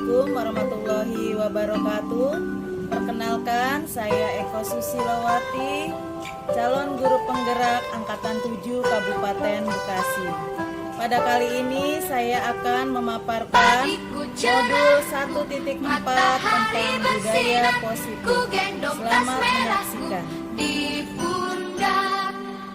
Assalamualaikum warahmatullahi wabarakatuh. Perkenalkan, saya Eko Susilawati, calon guru penggerak Angkatan 7 Kabupaten Bekasi. Pada kali ini saya akan memaparkan modul 1.4 tentang budaya positif. Selamat menyaksikan.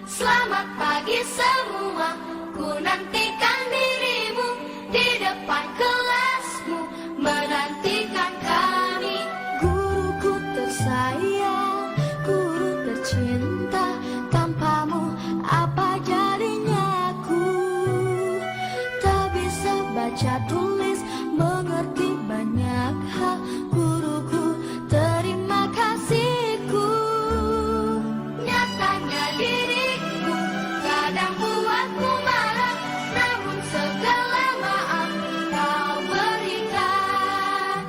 Selamat pagi semua, ku nantikan dirimu di depan kelasmu, menantikan kami. Guruku tersayang, guru tercinta, tanpamu apa jadinya aku? Tak bisa baca tulis, mengerti banyak hal, guruku terima kasihku. Nyatanya diriku kadang buatku marah, namun segala maaf kau berikan.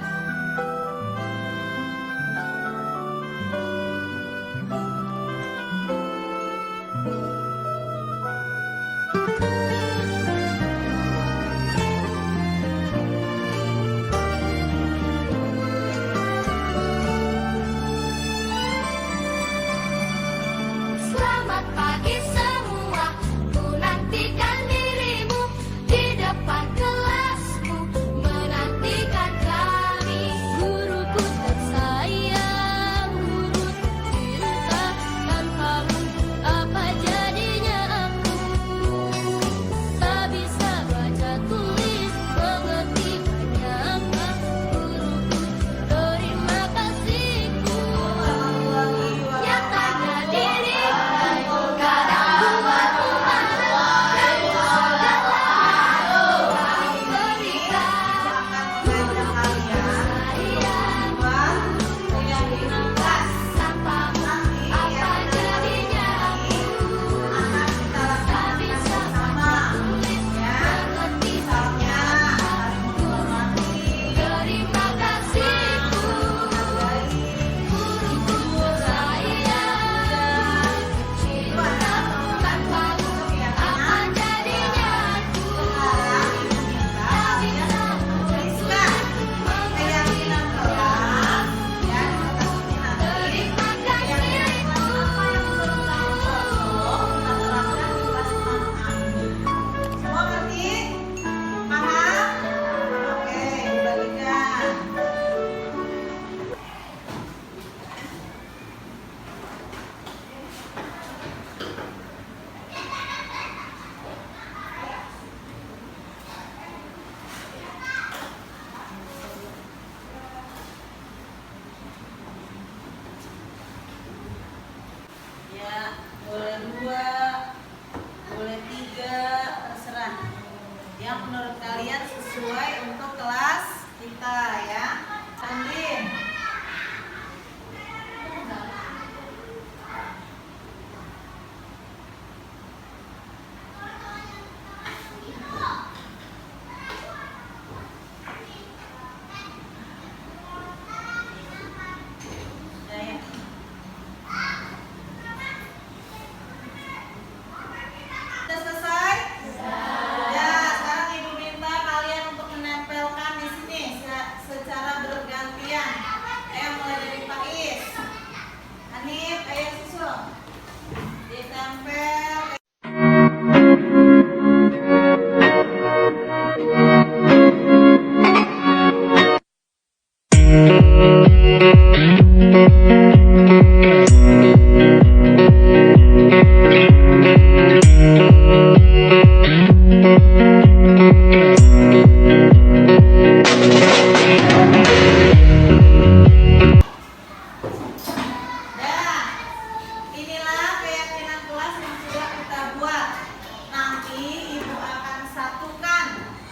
Selamat pagi semua, ku nantikan dirimu di depan kelasmu, menantikan kami. Guruku tersayang, guru tercinta, tanpamu apa jadinya aku? Tak bisa baca tulis, mengerti banyak hal, guruku terima kasihku. Nyatanya diriku kadang buatku marah, namun segala maaf kau berikan. Tanpamu apa jadinya aku? Tak bisa baca tulis, mengerti banyak hal, guruku terima kasihku. Guruku tersayang, cinta, tanpamu apa jadinya aku? Tak bisa tulis, mengerti banyak, terima kasihku. Semua ngerti? Paham? Oke, dibagikan. Ya, boleh 2, boleh 3, terserah. Yang menurut kalian sesuai untuk kelas kita ya. Andin. Jaya. Sudah selesai? Ya, sekarang Ibu minta kalian untuk menempelkan di sini secara bergantian. Ayo mulai dari Pak Is. Hanif, ayo susul. Ditempel. Dah, inilah keyakinan kelas yang sudah kita buat. Nanti Ibu akan satukan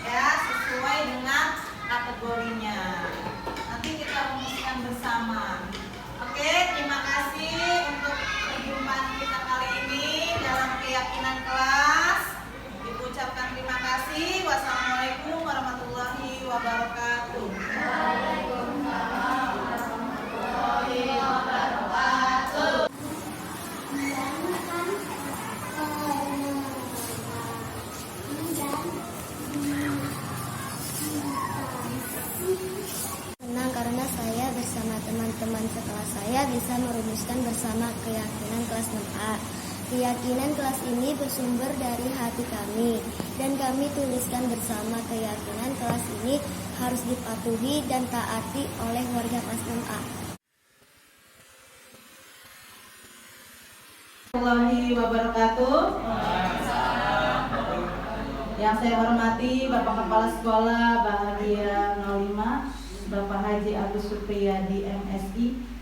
ya sesuai dengan kategorinya. Nanti kita rumuskan bersama. Oke, terima kasih untuk perjumpaan kita kali ini dalam keyakinan kelas. Ibu ucapkan terima kasih. Wassalamualaikum warahmatullahi wabarakatuh. bisa merumuskan bersama keyakinan kelas 6A. Keyakinan kelas ini bersumber dari hati kami, dan kami tuliskan bersama keyakinan kelas ini harus dipatuhi dan taati oleh warga kelas 6A. Warahmatullahi wabarakatuh. Yang saya hormati Bapak Kepala Sekolah Bahagia 05, Bapak Haji Agus Supriyadi MSI,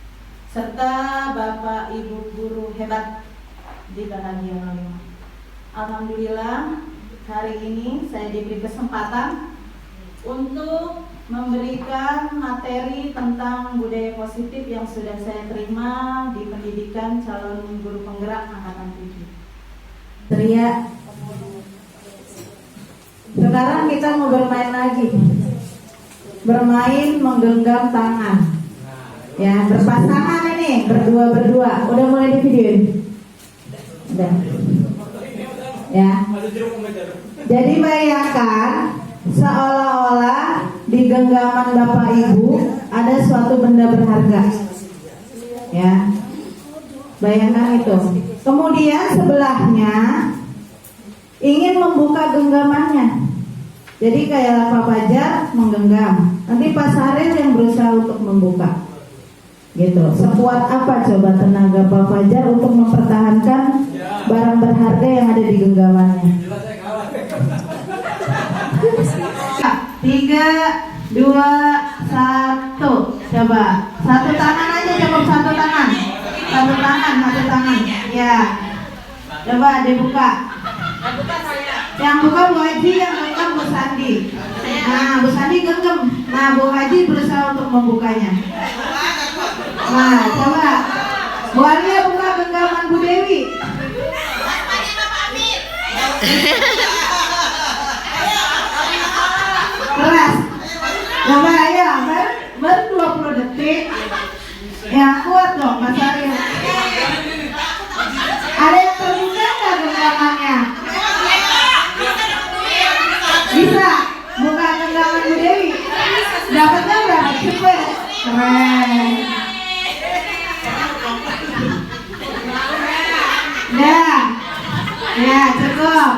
serta Bapak Ibu guru hebat di Bahagia 05. Alhamdulillah, hari ini saya diberi kesempatan untuk memberikan materi tentang budaya positif yang sudah saya terima di pendidikan calon guru penggerak angkatan 7. Teriak. Sekarang kita mau bermain lagi. Bermain menggenggam tangan. Ya, berpasangan ini, berdua. Udah mulai di videoin? Udah. Ya. Jadi bayangkan seolah-olah di genggaman Bapak Ibu ada suatu benda berharga. Ya. Bayangkan itu. Kemudian sebelahnya ingin membuka genggamannya. Jadi kayak Pak Fajar menggenggam. Nanti Pak Saril yang berusaha untuk membuka. Gitu. Sekuat apa coba tenaga Pak Fajar untuk mempertahankan barang berharga yang ada di genggamannya? 3, 2, 1. Coba. Satu tangan aja, cukup satu tangan. Satu tangan. Ya. Coba dibuka. Yang buka Bu Haji, yang genggam Bu Sandi. Nah, Bu Sandi genggam. Nah, Bu Haji berusaha untuk membukanya. Nah, coba Bu Alia buka genggaman Bu Dewi. Keras. Coba ya, baru 20 detik. Yang kuat dong, Mas Aril. Ada yang terbuka nggak genggamannya? Bisa. Buka genggaman Bu Dewi. Dapatnya berapa? Cepet. Keren. Ya, cukup.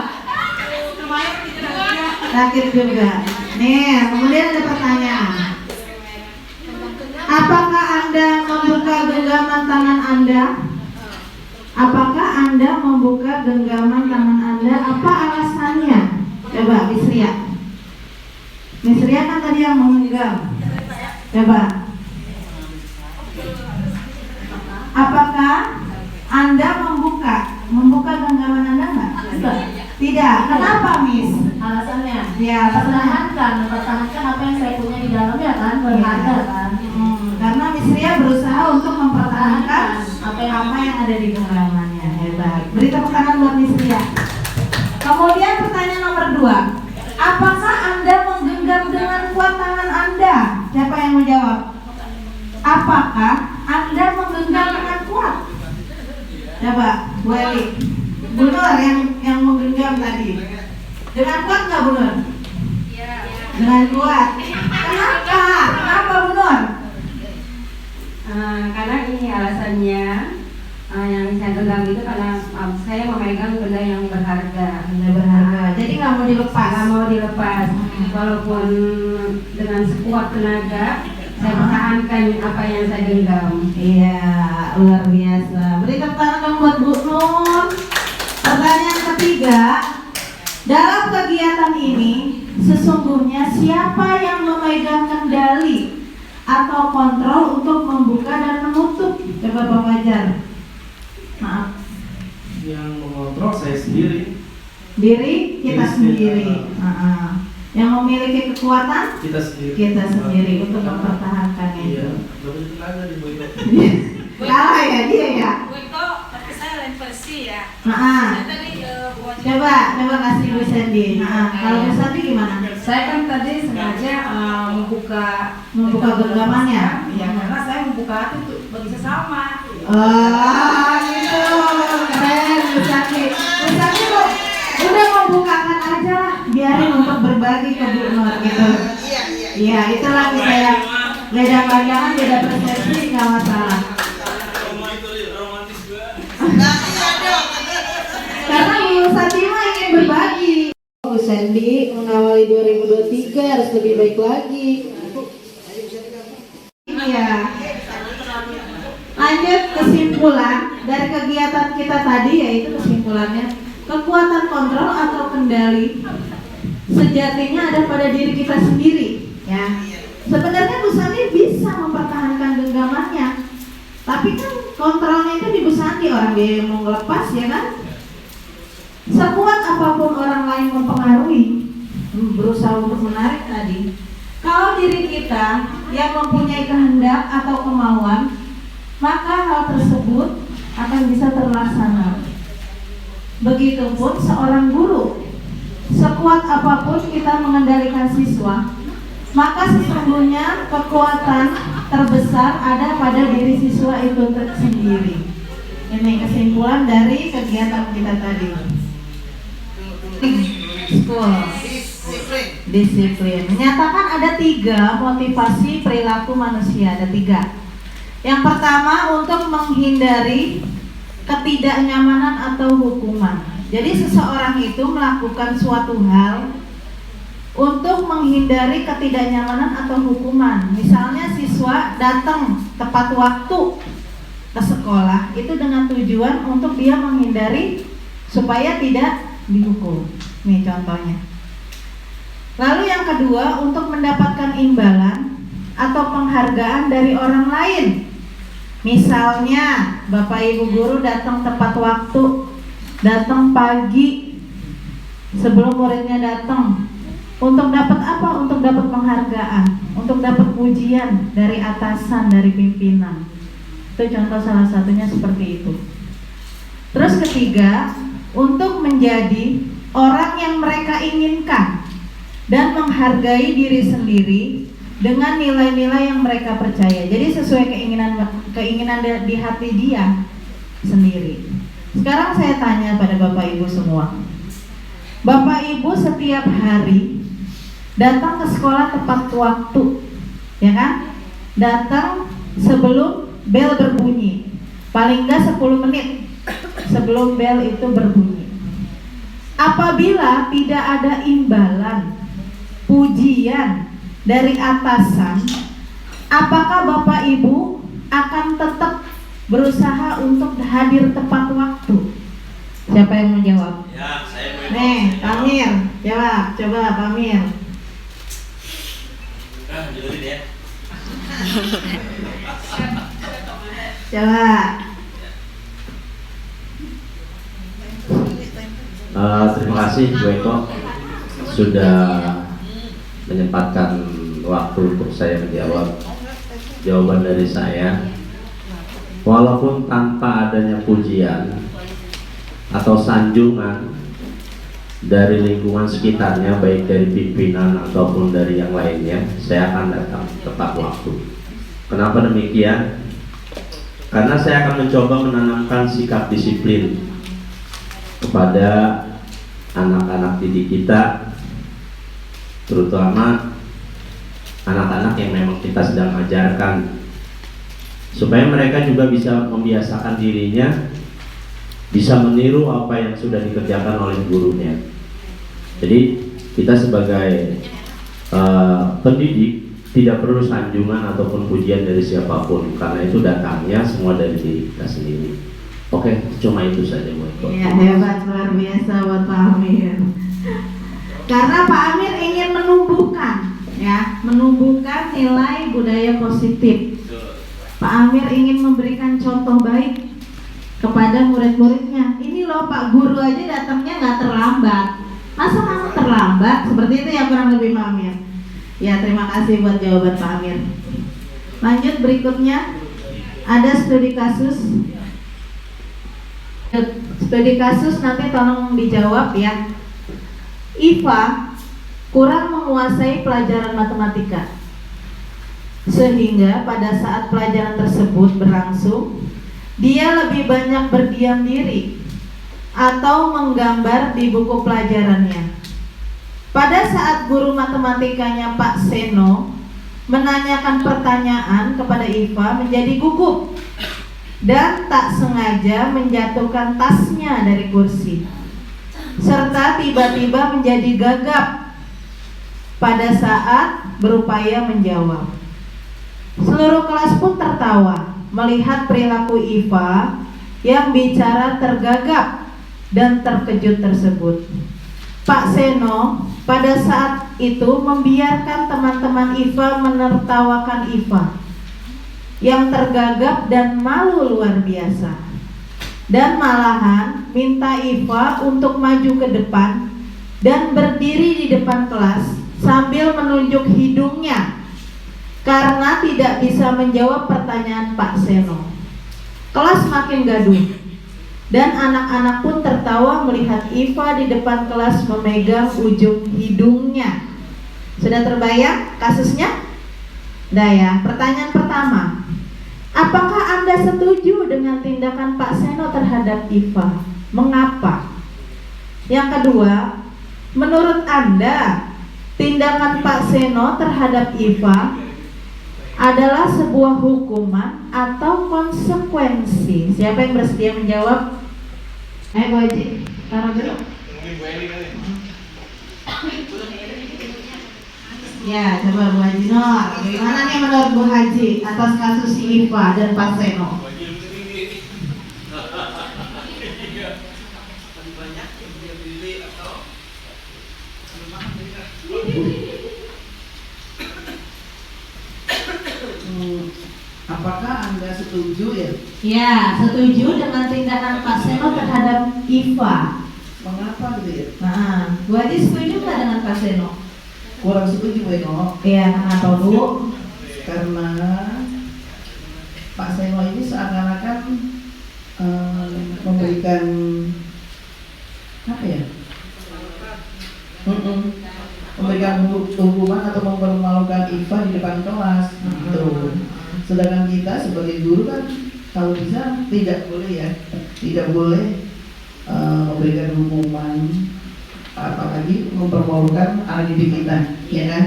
Sakit juga. Nih, kemudian ada pertanyaan. Apakah Anda membuka genggaman tangan Anda? Apakah Anda membuka genggaman tangan Anda? Apa alasannya? Coba, Miss Ria. Miss Ria kan tadi yang menggenggam. Coba. Apakah Anda membuka genggaman Anda enggak? Tidak. Kenapa, Miss? Alasannya? Ya, mempertahankan apa yang saya punya di dalamnya kan, berharga kan. Karena Miss Ria berusaha untuk mempertahankan apa yang ada di genggamannya. Hebat. Beri tepuk tangan buat Miss Ria. Kemudian pertanyaan nomor 2. Apakah Anda menggenggam dengan kuat tangan Anda? Siapa yang menjawab? Apakah Anda menggenggam dengan kuat? Coba, Bu Eli. Bu Nur yang menggenggam tadi. Dengan kuat nggak Bu Nur? Iya. Dengan kuat. Kenapa Bu Nur? Karena ini alasannya yang saya genggam itu karena saya memegang benda yang berharga. Benda berharga. Jadi nggak mau dilepas. Nggak mau dilepas. Walaupun dengan sekuat tenaga, saya pertahankan apa yang saya genggam. Iya, luar biasa. Beri tepuk tangan dong buat Bu Nur. Pertanyaan ketiga, dalam kegiatan ini sesungguhnya siapa yang memegang kendali atau kontrol untuk membuka dan menutup? Coba Pak Fajar. Maaf. Yang mengontrol saya sendiri. Diri kita sendiri. Yang memiliki kekuatan Kita sendiri untuk mempertahankannya. Iya. Lebih tenaga di Boyko. Kalah ya dia ya. Boyko, tapi saya lain versi ya. Saya tadi coba kasih Bu Sandy. Kalau Bu Sandy gimana? Saya kan tadi sengaja membuka genggamannya. Ya, karena saya membuka hati untuk bagi sesama. Gitu. Keren Bu Sandy. Bu Sandy kok udah membukakan aja lah, biarin untuk berbagi ke Bu Nur gitu. Iya, itulah kita yang beda pandangan, beda persepsi, nggak masalah. Bu Satima ingin berbagi. Bu Sandy mengawali 2023 harus lebih baik lagi. Iya. Lanjut kesimpulan dari kegiatan kita tadi, yaitu kesimpulannya kekuatan kontrol atau kendali sejatinya ada pada diri kita sendiri, ya. Sebenarnya Bu Sandy bisa mempertahankan genggamannya, tapi kan kontrolnya itu di Bu Sandy, orang dia yang mau ngelepas, ya kan? Sekuat apapun orang lain mempengaruhi, berusaha untuk menarik tadi, kalau diri kita yang mempunyai kehendak atau kemauan, maka hal tersebut akan bisa terlaksana. Begitupun seorang guru, sekuat apapun kita mengendalikan siswa, maka sesungguhnya kekuatan terbesar ada pada diri siswa itu sendiri. Ini kesimpulan dari kegiatan kita tadi. School. Disiplin. Menyatakan ada 3 motivasi perilaku manusia. Ada 3. Yang pertama, untuk menghindari ketidaknyamanan atau hukuman. Jadi seseorang itu melakukan suatu hal untuk menghindari ketidaknyamanan atau hukuman. Misalnya siswa datang tepat waktu ke sekolah, itu dengan tujuan untuk dia menghindari supaya tidak dihukum. Nih contohnya. Lalu yang kedua, untuk mendapatkan imbalan atau penghargaan dari orang lain. Misalnya Bapak Ibu guru datang tepat waktu, datang pagi sebelum muridnya datang. Untuk dapat apa? Untuk dapat penghargaan, untuk dapat pujian dari atasan, dari pimpinan. Itu contoh salah satunya seperti itu. Terus ketiga, untuk menjadi orang yang mereka inginkan dan menghargai diri sendiri dengan nilai-nilai yang mereka percaya. Jadi sesuai keinginan di hati dia sendiri. Sekarang saya tanya pada Bapak Ibu semua. Bapak Ibu setiap hari datang ke sekolah tepat waktu, ya kan? Datang sebelum bel berbunyi, paling enggak 10 menit sebelum bel itu berbunyi. Apabila tidak ada imbalan, pujian dari atasan, apakah Bapak Ibu akan tetap berusaha untuk hadir tepat waktu? Siapa yang mau jawab? Ya, saya mau. Nih, Pamir, jawab, coba Pamir. Jualin ya. Coba. Terima kasih Bu Eko sudah menyempatkan waktu untuk saya menjawab. Jawaban dari saya, walaupun tanpa adanya pujian atau sanjungan dari lingkungan sekitarnya, baik dari pimpinan ataupun dari yang lainnya, saya akan datang tepat waktu. Kenapa demikian? Karena saya akan mencoba menanamkan sikap disiplin kepada anak-anak didik kita, terutama anak-anak yang memang kita sedang ajarkan, supaya mereka juga bisa membiasakan dirinya, bisa meniru apa yang sudah dikerjakan oleh gurunya. Jadi kita sebagai pendidik tidak perlu sanjungan ataupun pujian dari siapapun, karena itu datangnya semua dari diri kita sendiri. Oke, cuma itu saja buat Iya, hebat, luar biasa buat Pak Amir. Karena Pak Amir ingin menumbuhkan, ya, menumbuhkan nilai budaya positif. Pak Amir ingin memberikan contoh baik kepada murid-muridnya. Ini loh Pak, guru aja datangnya nggak terlambat. Masa kamu terlambat? Seperti itu ya kurang lebih Pak Amir. Ya, terima kasih buat jawaban Pak Amir. Lanjut berikutnya, ada studi kasus. Studi kasus nanti tolong dijawab ya. Iva kurang menguasai pelajaran matematika, sehingga pada saat pelajaran tersebut berlangsung, dia lebih banyak berdiam diri atau menggambar di buku pelajarannya. Pada saat guru matematikanya Pak Seno menanyakan pertanyaan kepada Iva, menjadi gugup dan tak sengaja menjatuhkan tasnya dari kursi. serta tiba-tiba menjadi gagap pada saat berupaya menjawab. Seluruh kelas pun tertawa melihat perilaku Iva yang bicara tergagap dan terkejut tersebut. Pak Seno pada saat itu membiarkan teman-teman Iva menertawakan Iva yang tergagap dan malu luar biasa, dan malahan minta Iva untuk maju ke depan dan berdiri di depan kelas sambil menunjuk hidungnya karena tidak bisa menjawab pertanyaan Pak Seno. Kelas makin gaduh dan anak-anak pun tertawa melihat Iva di depan kelas memegang ujung hidungnya. Sudah terbayang kasusnya? Udah ya. Pertanyaan pertama, apakah Anda setuju dengan tindakan Pak Seno terhadap Iva? Mengapa? Yang kedua, menurut Anda tindakan Pak Seno terhadap Iva adalah sebuah hukuman atau konsekuensi? Siapa yang bersedia menjawab? Bu Haji, taruh dulu. Ya, coba Bu Haji Nur, bagaimana nih menurut Bu Haji atas kasus si Iva dan Pak Seno? Apakah Anda setuju ya? Ya, setuju dengan tindakan Pak Seno terhadap Iva. Mengapa gitu ya? Nah, Bu Haji setuju nggak dengan Pak Seno? Kurang setuju Eno. Iya, kenapa Bu? Karena Pak Seno ini seakan-akan memberikan apa ya? Memberikan hukuman atau mempermalukan Iva di depan kelas gitu. Sedangkan kita sebagai guru kan kalau bisa tidak boleh ya, tidak boleh memberikan hukuman apalagi mempermalukan anak didik kita, ya kan?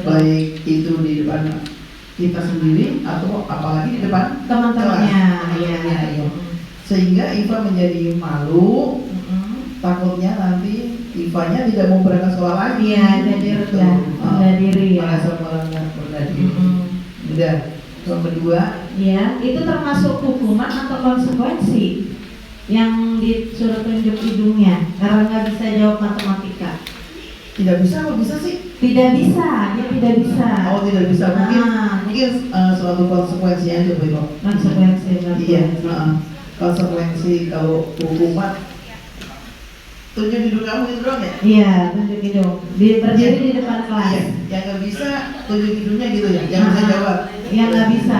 Baik itu di depan kita sendiri atau apalagi di depan Teman-temannya, iya. Sehingga Iva menjadi malu, takutnya nanti Ivanya tidak mau berangkat sekolah lagi. Iya, jadi rendah diri ya. Merasa rendah diri. Udah. Yang kedua, Ya, itu termasuk hukuman atau konsekuensi yang disuruh tunjuk hidungnya karena nggak bisa jawab matematika. tidak bisa apa bisa sih? Tidak bisa, dia tidak bisa. Oh, tidak bisa. Mungkin suatu konsekuensi aja Bu Iko. Konsekuensi. Iya, konsekuensi kalau hukuman tunjuk hidung kamu gitu doang ya? Iya, tunjuk hidung. Berdiri di depan kelas. Iya, yang nggak bisa tunjuk hidungnya gitu ya, yang bisa jawab. Yang nggak bisa.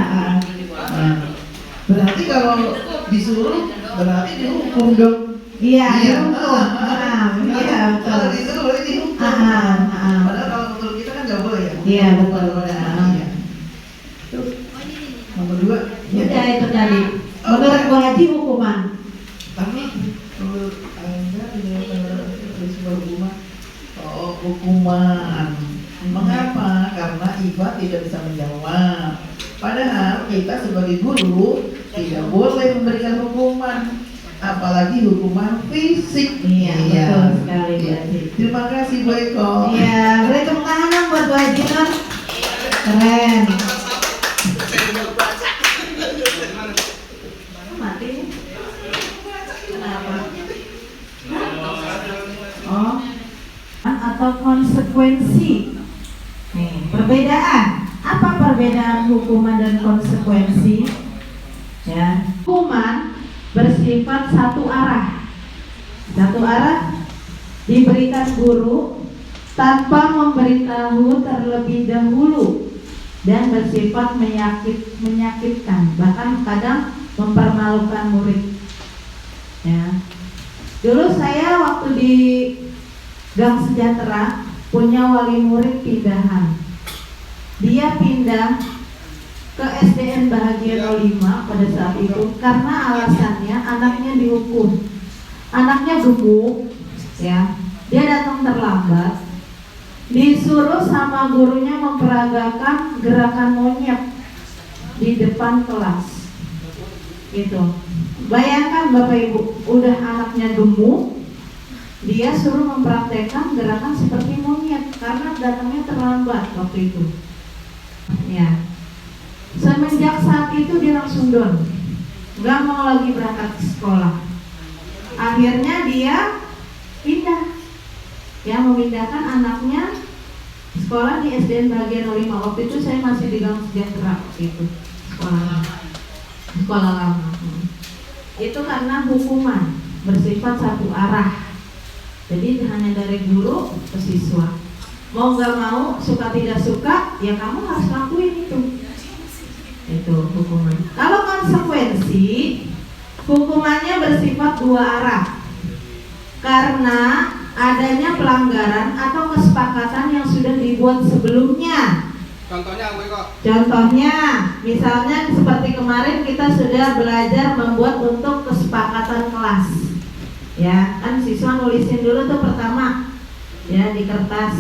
Berarti kalau disuruh berarti dihukum dong. Iya, dihukum. Iya, betul. Kalau disuruh berarti dihukum. Padahal kalau menurut kita kan nggak boleh ya. Iya, betul. Iya. Terus nomor 2. Udah itu tadi. Menurut Bu Haji hukuman. Tapi menurut Anda ini sebuah hukuman. Oh, hukuman. Mengapa? Karena Iva tidak bisa menjawab. Padahal kita sebagai guru tidak boleh memberikan hukuman, apalagi hukuman fisik. Iya, betul sekali Bu Haji. Terima kasih Bu Eko. Iya, beri tepuk tangan buat Bu Haji Nur. Keren. Mati. Kenapa? Oh, atau konsekuensi. Nih, perbedaan. Apa perbedaan hukuman dan konsekuensi? Ya, hukuman bersifat satu arah. Satu arah diberikan guru tanpa memberitahu terlebih dahulu dan bersifat menyakitkan, bahkan kadang mempermalukan murid. Ya. Dulu saya waktu di Gang Sejahtera punya wali murid pindahan. Dia pindah ke SDN Bahagia 05 pada saat itu karena alasannya anaknya dihukum. Anaknya gemuk, ya. Dia datang terlambat. Disuruh sama gurunya memperagakan gerakan monyet di depan kelas. Gitu. Bayangkan Bapak Ibu, udah anaknya gemuk, dia suruh mempraktekkan gerakan seperti monyet karena datangnya terlambat waktu itu. Ya. Semenjak saat itu dia langsung down, nggak mau lagi berangkat ke sekolah. Akhirnya dia pindah, ya, memindahkan anaknya sekolah di SDN Bagian 05. Waktu itu saya masih di Gang Sejahtera waktu itu sekolah lama. Itu karena hukuman bersifat satu arah. Jadi hanya dari guru ke siswa. Mau nggak mau, suka tidak suka, ya kamu harus lakuin itu. Itu hukuman. Kalau konsekuensi, hukumannya bersifat dua arah. Karena adanya pelanggaran atau kesepakatan yang sudah dibuat sebelumnya. Contohnya, misalnya seperti kemarin kita sudah belajar membuat untuk kesepakatan kelas. Ya, kan siswa nulisin dulu tuh pertama, ya, di kertas.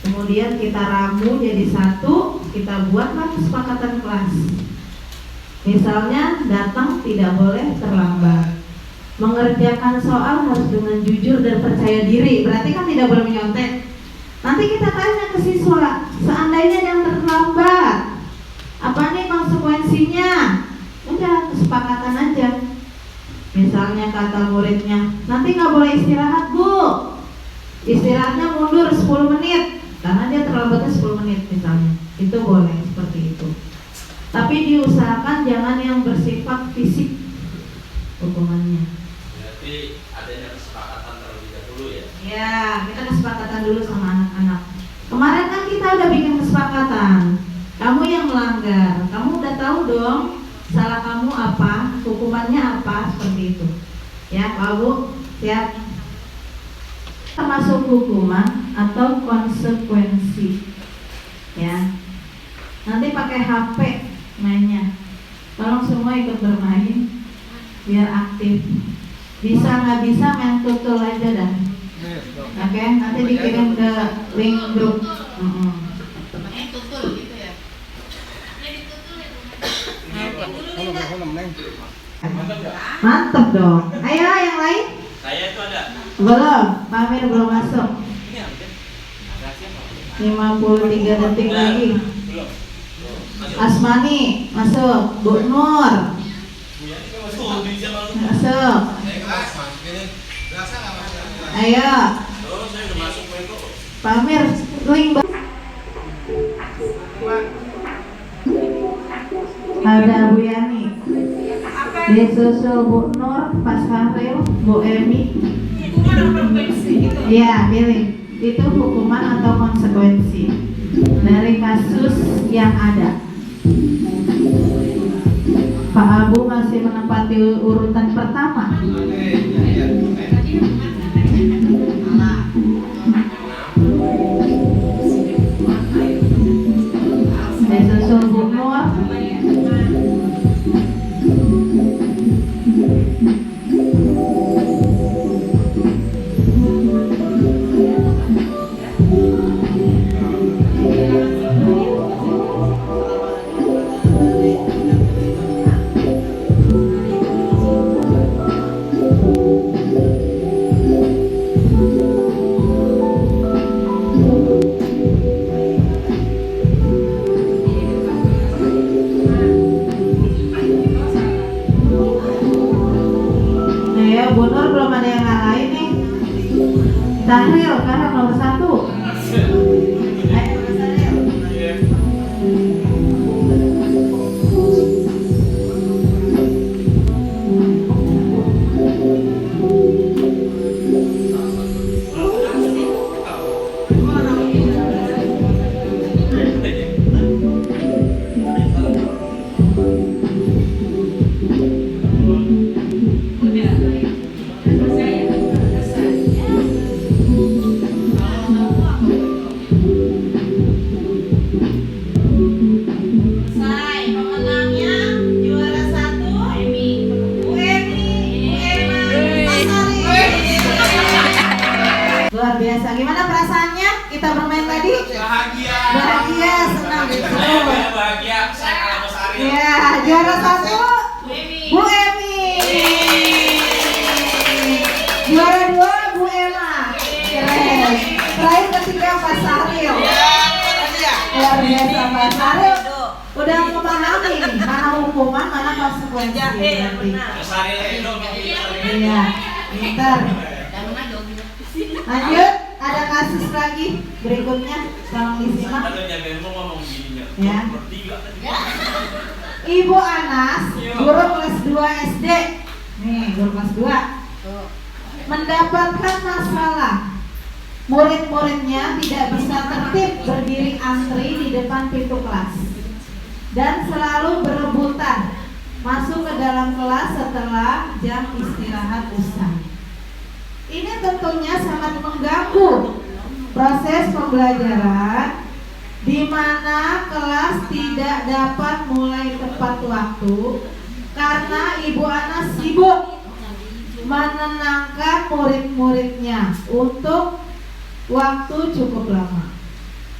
Kemudian kita ramu jadi satu, kita buatlah kesepakatan kelas. Misalnya datang tidak boleh terlambat. Mengerjakan soal harus dengan jujur dan percaya diri. Berarti kan tidak boleh menyontek. Nanti kita tanya ke siswa, seandainya yang terlambat, apa nih konsekuensinya? Udah, kesepakatan aja. Misalnya kata muridnya, nanti nggak boleh istirahat, Bu. Istirahatnya mundur 10 menit karena dia terlambatnya 10 menit misalnya. Itu boleh seperti itu. Tapi diusahakan jangan yang bersifat fisik hukumannya. Berarti adanya kesepakatan terlebih dahulu ya? Ya, kita kesepakatan dulu sama anak-anak. Kemarin kan kita udah bikin kesepakatan. Kamu yang melanggar, kamu udah tahu dong salah kamu apa, hukumannya apa, seperti itu. Ya, Pak Bu, siap. Termasuk hukuman atau konsekuensi. Ya. Nanti pakai HP mainnya. Tolong semua ikut bermain biar aktif. Bisa nggak bisa main tutul aja dah. Oke, nanti dikirim ke link grup. Namanya tutul gitu ya. Mantap dong. Ayo yang lain. Saya itu ada. Belum, Pak Amir belum masuk. 53 detik lagi. Asmani masuk. Bu Nur masuk. Ayo Pak Amir, link ada Bu Yani, disusul Bu Nur, Pak Sahril, Bu Emi. Hukuman atau konsekuensi gitu. Iya, pilih. Itu hukuman atau konsekuensi dari kasus yang ada. Pak Abu masih menempati urutan pertama. Disusul Bu Nur. Bu Nur belum ada yang lain nih. Tahril karena nomor 1. Selesai. Pemenangnya juara 1 Bu Emi, Bu Emma, Mas Ari. Luar biasa. Gimana perasaannya kita bermain tadi? Bahagia, senang gitu. Bahagia, saya kalah Mas Ari. Ya, juara 1 Bu Emi. Bu Emi. Juara 2 Bu Emma. Pak Saril. Iya. Luar biasa Pak Saril. Udah memahami nih, mana hukuman, mana konsekuensi nanti. Iya, pintar. Lanjut, ada kasus lagi berikutnya, tolong disimak. Ya. Ibu Anas, guru kelas 2 SD. Nih, guru kelas 2. Mendapatkan masalah. Murid-muridnya tidak bisa tertib berdiri antri di depan pintu kelas dan selalu berebutan masuk ke dalam kelas setelah jam istirahat usai. Ini tentunya sangat mengganggu proses pembelajaran, di mana kelas tidak dapat mulai tepat waktu karena Ibu Anas sibuk menenangkan murid-muridnya untuk waktu cukup lama.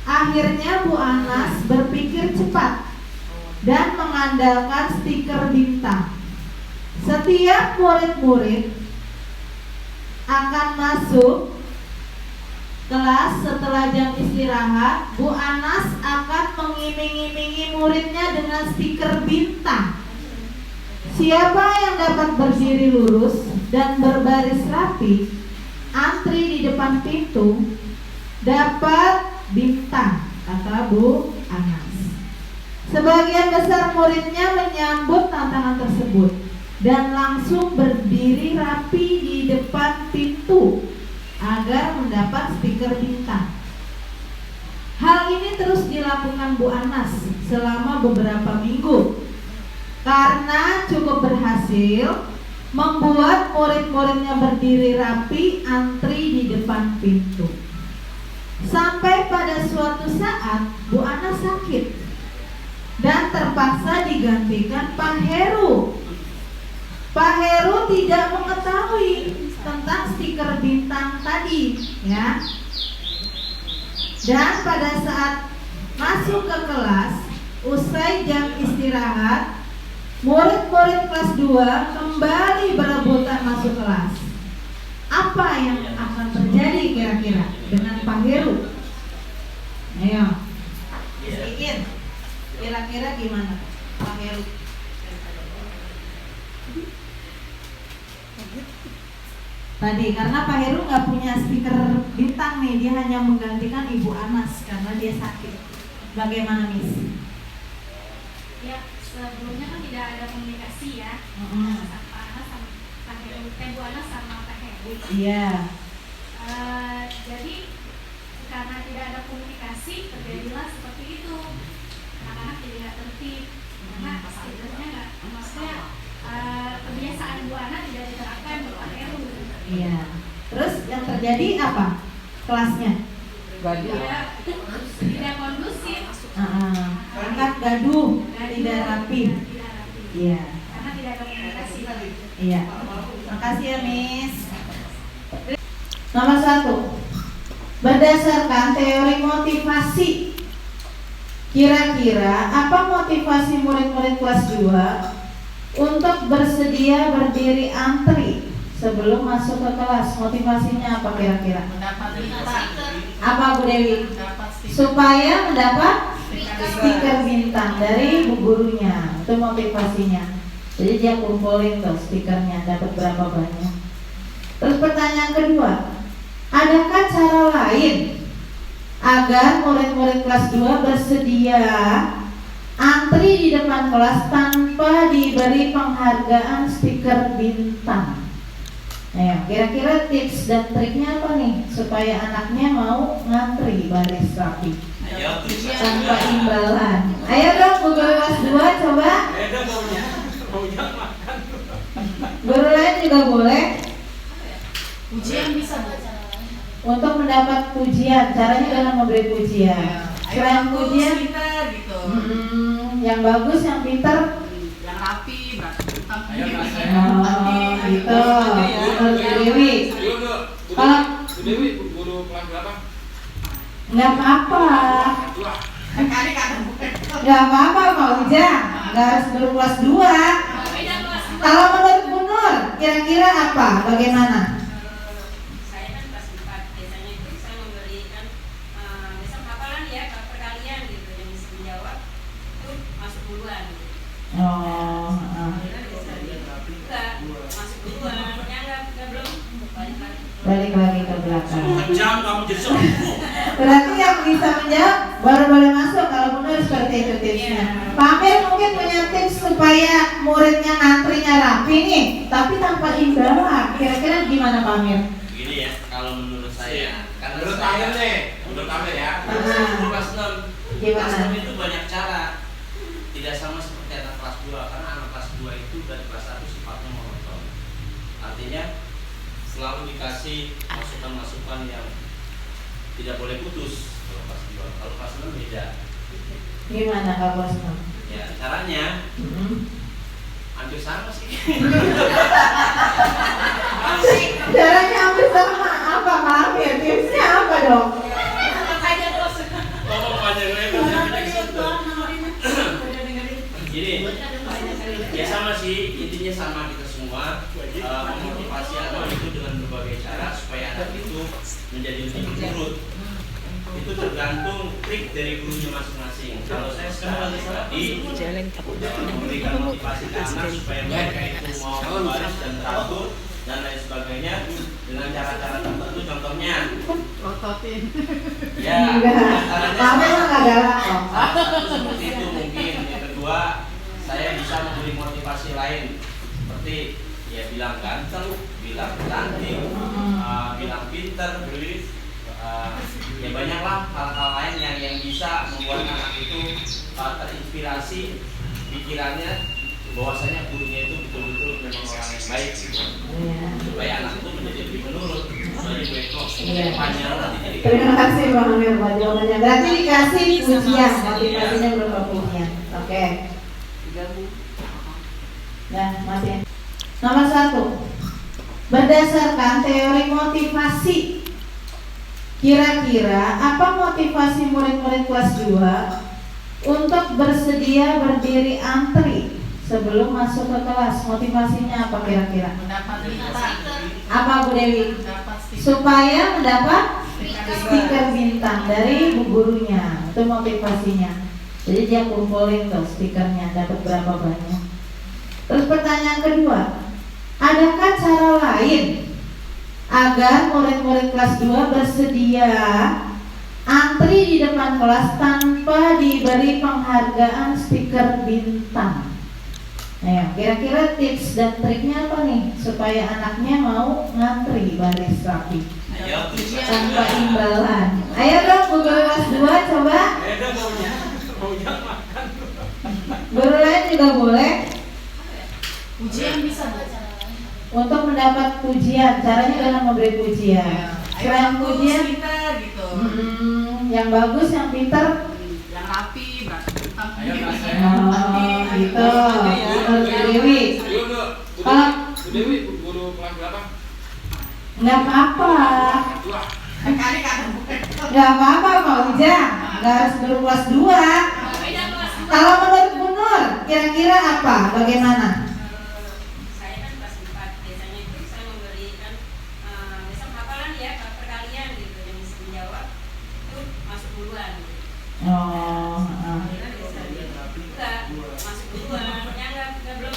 Akhirnya Bu Anas berpikir cepat dan mengandalkan stiker bintang. Setiap murid-murid akan masuk kelas setelah jam istirahat, Bu Anas akan mengiming-imingi muridnya dengan stiker bintang. Siapa yang dapat berdiri lurus dan berbaris rapi, antri di depan pintu, dapat bintang, kata Bu Anas. Sebagian besar muridnya menyambut tantangan tersebut dan langsung berdiri rapi di depan pintu agar mendapat stiker bintang. Hal ini terus dilakukan Bu Anas selama beberapa minggu. Karena cukup berhasil membuat murid-muridnya berdiri rapi antri di depan pintu. Sampai pada suatu saat Bu Anas sakit dan terpaksa digantikan Pak Heru. Pak Heru tidak mengetahui tentang stiker bintang tadi, ya. Dan pada saat masuk ke kelas, usai jam istirahat, murid-murid kelas 2 kembali berebutan masuk kelas. Apa yang akan terjadi kira-kira dengan Pak Heru? Ayo, Iin, kira-kira gimana Pak Heru? Tadi karena Pak Heru nggak punya stiker bintang nih, dia hanya menggantikan Ibu Anas karena dia sakit. Bagaimana Miss? Ya, sebelumnya kan tidak ada komunikasi ya, sama Pak Anas sama Pak Heru, Bu Anas sama Pak Heru. Iya. Jadi karena tidak ada komunikasi, terjadilah seperti itu. Anak-anak jadi nggak tertib karena stikernya nggak, maksudnya kebiasaan Bu Anas tidak diterapkan di Pak Heru. Iya. Terus yang terjadi apa? Kelasnya? Tidak kondusif. Angkat gaduh, tidak rapi. Iya. Karena tidak ada komunikasi. Iya. Makasih ya Miss. Nomor 1. Berdasarkan teori motivasi, kira-kira apa motivasi murid-murid kelas 2 untuk bersedia berdiri antri sebelum masuk ke kelas? Motivasinya apa kira-kira? Apa Bu Dewi? Supaya mendapat stiker bintang dari bu gurunya. Itu motivasinya. Jadi dia kumpulin tuh stikernya, dapat berapa banyak. Terus pertanyaan kedua, adakah cara lain agar murid-murid kelas 2 bersedia antri di depan kelas tanpa diberi penghargaan stiker bintang? Nah, kira-kira tips dan triknya apa nih supaya anaknya mau ngantri baris rapi tanpa imbalan? Ayo dong Bu guru kelas 2 coba. Guru lain juga boleh. Ujian bisa Untuk mendapat pujian, caranya dengan memberi pujian. Selain pujian, gitu. yang bagus, yang pintar, Yang rapi, gitu. Terus Dewi. Kalau Dewi guru kelas berapa? nggak apa-apa, nggak apa-apa Pak Ujang, nggak harus guru kelas 2. Kalau menurut Bu Nur, kira-kira apa? Bagaimana? Saya kan kelas 4, biasanya itu saya memberikan duluan. Oh, Enggak, masuk duluan. Enggak belum balik lagi ke belakang. Kejam kamu jadi sombong. Berarti yang bisa menjawab baru boleh masuk kalau benar seperti itu tipsnya. Pak Amir mungkin punya tips supaya muridnya ngantrinya rapi nih, tapi tanpa imbalan. Kira-kira gimana Pak Amir? Begini ya, kalau menurut saya, karena Menurut saya- Amir nih, menurut Amir ya. kelas 6 Gimana? kelas 6 itu banyak cara, tidak sama seperti anak kelas 2, karena anak kelas 2 itu dari kelas 1 sifatnya monoton, artinya selalu dikasih masukan-masukan yang tidak boleh putus. Kalau kelas 2, kalau kelas 6 beda Gimana Kak Bosno? ya, caranya hampir sama sih. Caranya hampir sama apa Pak Amir? Tipsnya apa dong? Ngomong panjang lebar sampai ke situ. Gini, ya sama sih, intinya sama kita semua, memotivasi anak itu dengan berbagai cara supaya anak itu menjadi lebih nurut. Itu tergantung trik dari gurunya masing-masing. Kalau saya sekarang pribadi memberikan motivasi ke anak supaya mereka itu mau baris dan teratur dan lain sebagainya dengan cara-cara tertentu, contohnya ya Pak Amir mah nggak galak kok. satu seperti itu mungkin. Yang kedua, saya bisa memberi motivasi lain seperti ya bilang ganteng, bilang cantik, bilang pinter, ya banyaklah hal-hal lain yang bisa membuat anak itu terinspirasi pikirannya bahwasanya gurunya itu betul-betul memang orang yang baik gitu. Supaya anak itu menjadi lebih menurut. Jadi panjang nanti jadi. Terima kasih Bang Amir buat jawabannya. Berarti dikasih pujian, motivasinya berupa pujian. Oke. Nah, masih. Nomor 1. Berdasarkan teori motivasi, kira-kira apa motivasi murid-murid kelas 2 untuk bersedia berdiri antri sebelum masuk ke kelas? Motivasinya apa kira-kira? Mendapat bintang. Apa Bu Dewi? Mendapat stiker. Supaya mendapat stiker bintang dari bu gurunya. Itu motivasinya. Jadi dia kumpulin tuh stikernya, dapat berapa banyak. Terus pertanyaan kedua, adakah cara lain agar murid-murid kelas 2 bersedia antri di depan kelas tanpa diberi penghargaan stiker bintang? Nah, kira-kira tips dan triknya apa nih supaya anaknya mau ngantri baris rapi Ayo, tanpa imbalan? Ayo dong Bu guru kelas 2 coba. Maunya makan. Guru lain juga boleh Ujian bisa Bu. untuk mendapat pujian. Caranya dengan memberi pujian. Selain pujian, pinter gitu. yang bagus, yang pintar. Yang rapi, berarti bintang. Ayo, Mas. Oh, gitu. Menurut Bu Dewi. Dulu, Kalau Bu Dewi, guru kelas berapa? nggak apa-apa, Dua. Kali kan. nggak apa-apa Pak Ujang, nggak harus guru kelas 2. Kalau menurut Bu Nur, kira-kira apa? Bagaimana? Saya kan kelas 4, biasanya itu saya memberikan besok hafalan ya perkalian gitu, yang bisa menjawab itu masuk duluan gitu. Oh, Enggak, masuk duluan. Enggak belum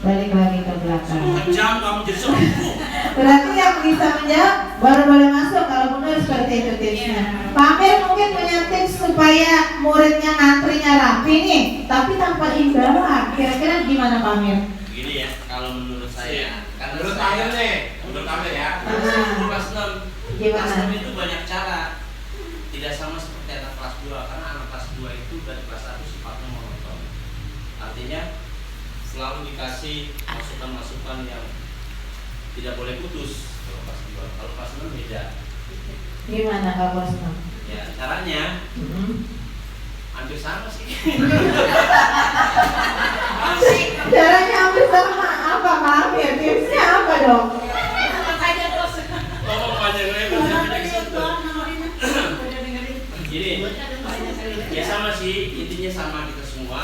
balik lagi ke belakang. Kejam kamu jadi sombong. Berarti yang bisa menjawab baru boleh masuk kalau benar seperti itu tipsnya. Pak Amir mungkin punya tips supaya muridnya ngantrinya rapi nih, tapi tanpa imbalan. Kira-kira gimana Pak Amir? Begini ya, kalau menurut saya, karena Menurut saya- Amir nih, menurut Amir ya. kelas 6 Gimana? kelas 6 itu banyak cara, tidak sama seperti anak kelas 2, karena anak kelas 2 itu dari kelas 1 sifatnya monoton, artinya selalu dikasih masukan-masukan yang tidak boleh putus. Kalau kelas 2, kalau kelas 6 beda Gimana Kak Bosno? ya, caranya hampir sama sih. Caranya hampir sama apa Pak Amir? Tipsnya apa dong? Ngomong panjang lebar sampai ke situ. Gini, ya sama sih, intinya sama kita semua,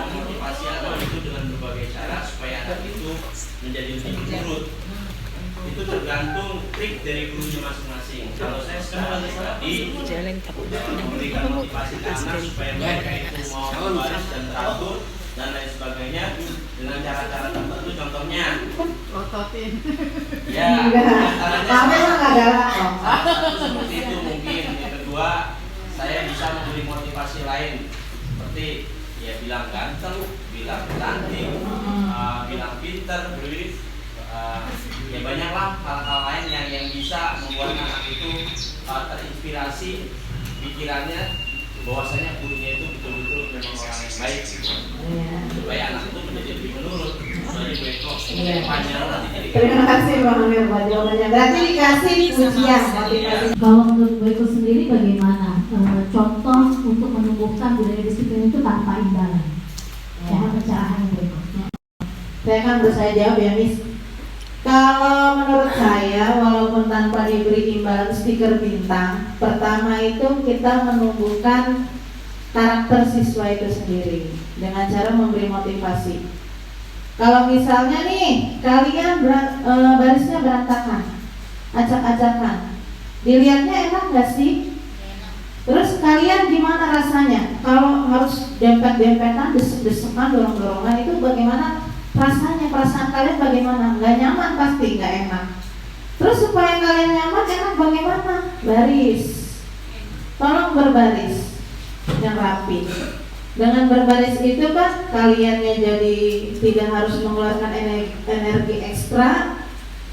memotivasi anak itu dengan berbagai cara supaya anak itu menjadi lebih nurut. itu tergantung trik dari gurunya masing-masing. Kalau saya sekarang lagi memberikan motivasi ke anak supaya mereka itu mau baris dan teratur dan lain sebagainya dengan cara-cara tertentu, contohnya Ototin. ya Tapi emang nggak galak kok. seperti itu mungkin. Yang kedua, saya bisa memberi motivasi lain seperti ya bilang ganteng, bilang cantik, bilang pinter, ya banyaklah hal-hal lain yang bisa membuat anak itu terinspirasi pikirannya bahwasanya gurunya itu betul-betul memang orang yang baik gitu. Supaya anak itu menjadi lebih menurut, menjadi bengkok, panjang nanti jadi. Terima kasih Bang Amir buat jawabannya. Berarti dikasih ujian motivasi. Kalau menurut Boyko sendiri bagaimana contoh untuk menumbuhkan budaya disiplin itu tanpa imbalan? Mohon pencerahan Boyko. Saya kan berusaha jawab ya Miss. Kalau menurut saya, walaupun tanpa diberi imbalan stiker bintang, pertama itu kita menumbuhkan karakter siswa itu sendiri dengan cara memberi motivasi. Kalau misalnya nih, kalian barisnya berantakan, acak-acakan, dilihatnya enak nggak sih? Terus kalian gimana rasanya? Kalau harus dempet-dempetan, desek-desekan, dorong-dorongan, itu bagaimana rasanya? Perasaan kalian bagaimana? Nggak nyaman pasti, nggak enak. Terus supaya kalian nyaman, enak bagaimana? Baris. Tolong berbaris yang rapi. Dengan berbaris itu kan kaliannya jadi tidak harus mengeluarkan energi ekstra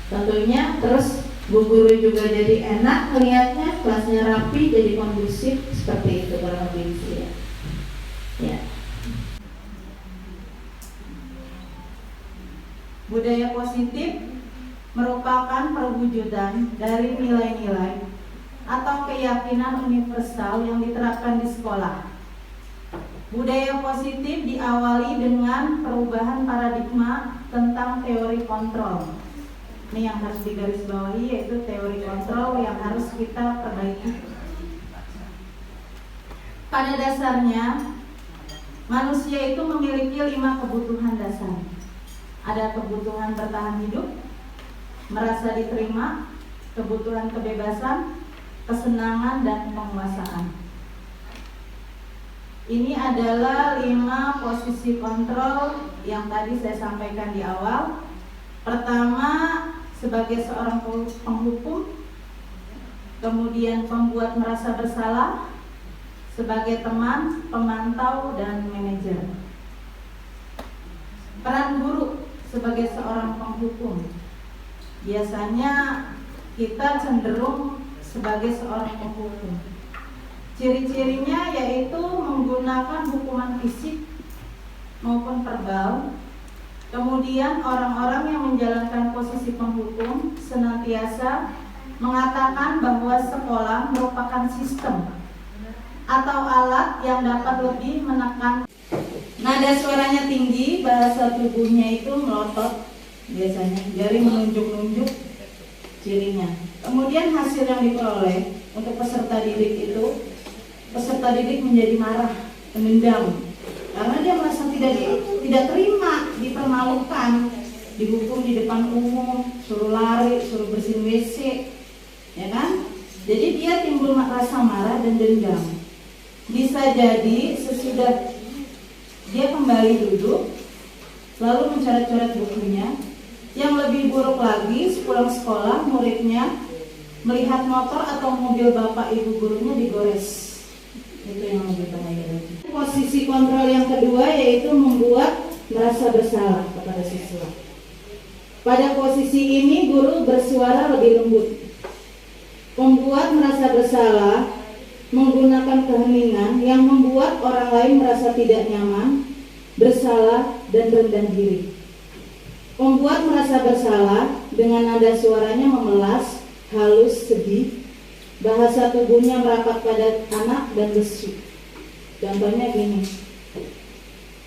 tentunya. Terus Bu Guru juga jadi enak melihatnya, kelasnya rapi, jadi kondusif, seperti itu kurang lebih ya. Ya. Budaya positif merupakan perwujudan dari nilai-nilai atau keyakinan universal yang diterapkan di sekolah. Budaya positif diawali dengan perubahan paradigma tentang teori kontrol. Ini yang harus digarisbawahi, yaitu teori kontrol yang harus kita perbaiki. Pada dasarnya, manusia itu memiliki 5 kebutuhan dasar. Ada kebutuhan bertahan hidup, merasa diterima, kebutuhan kebebasan, kesenangan, dan penguasaan. Ini adalah 5 posisi kontrol yang tadi saya sampaikan di awal. Pertama, sebagai seorang penghukum, kemudian pembuat merasa bersalah, sebagai teman, pemantau, dan manajer. Peran guru sebagai seorang penghukum, biasanya kita cenderung sebagai seorang penghukum. Ciri-cirinya yaitu menggunakan hukuman fisik maupun verbal. Kemudian orang-orang yang menjalankan posisi penghukum senantiasa mengatakan bahwa sekolah merupakan sistem atau alat yang dapat lebih menekan. Nada suaranya tinggi, bahasa tubuhnya itu melotot biasanya, jari menunjuk-nunjuk cirinya. Kemudian hasil yang diperoleh untuk peserta didik itu, peserta didik menjadi marah, mendendam, karena dia merasa tidak terima, dipermalukan, dihukum di depan umum, suruh lari, suruh bersihin WC, ya kan? Jadi dia timbul rasa marah dan dendam. Bisa jadi sesudah dia kembali duduk, lalu mencoret-coret bukunya. Yang lebih buruk lagi, sepulang sekolah muridnya melihat motor atau mobil bapak ibu gurunya digores. Itu yang lebih bahaya lagi. Posisi kontrol yang kedua yaitu membuat merasa bersalah kepada siswa. Pada posisi ini guru bersuara lebih lembut. Membuat merasa bersalah menggunakan keheningan yang membuat orang lain merasa tidak nyaman, bersalah, dan rendah diri. Membuat merasa bersalah dengan nada suaranya memelas, halus, sedih, bahasa tubuhnya merapat pada anak dan lesu. Contohnya gini,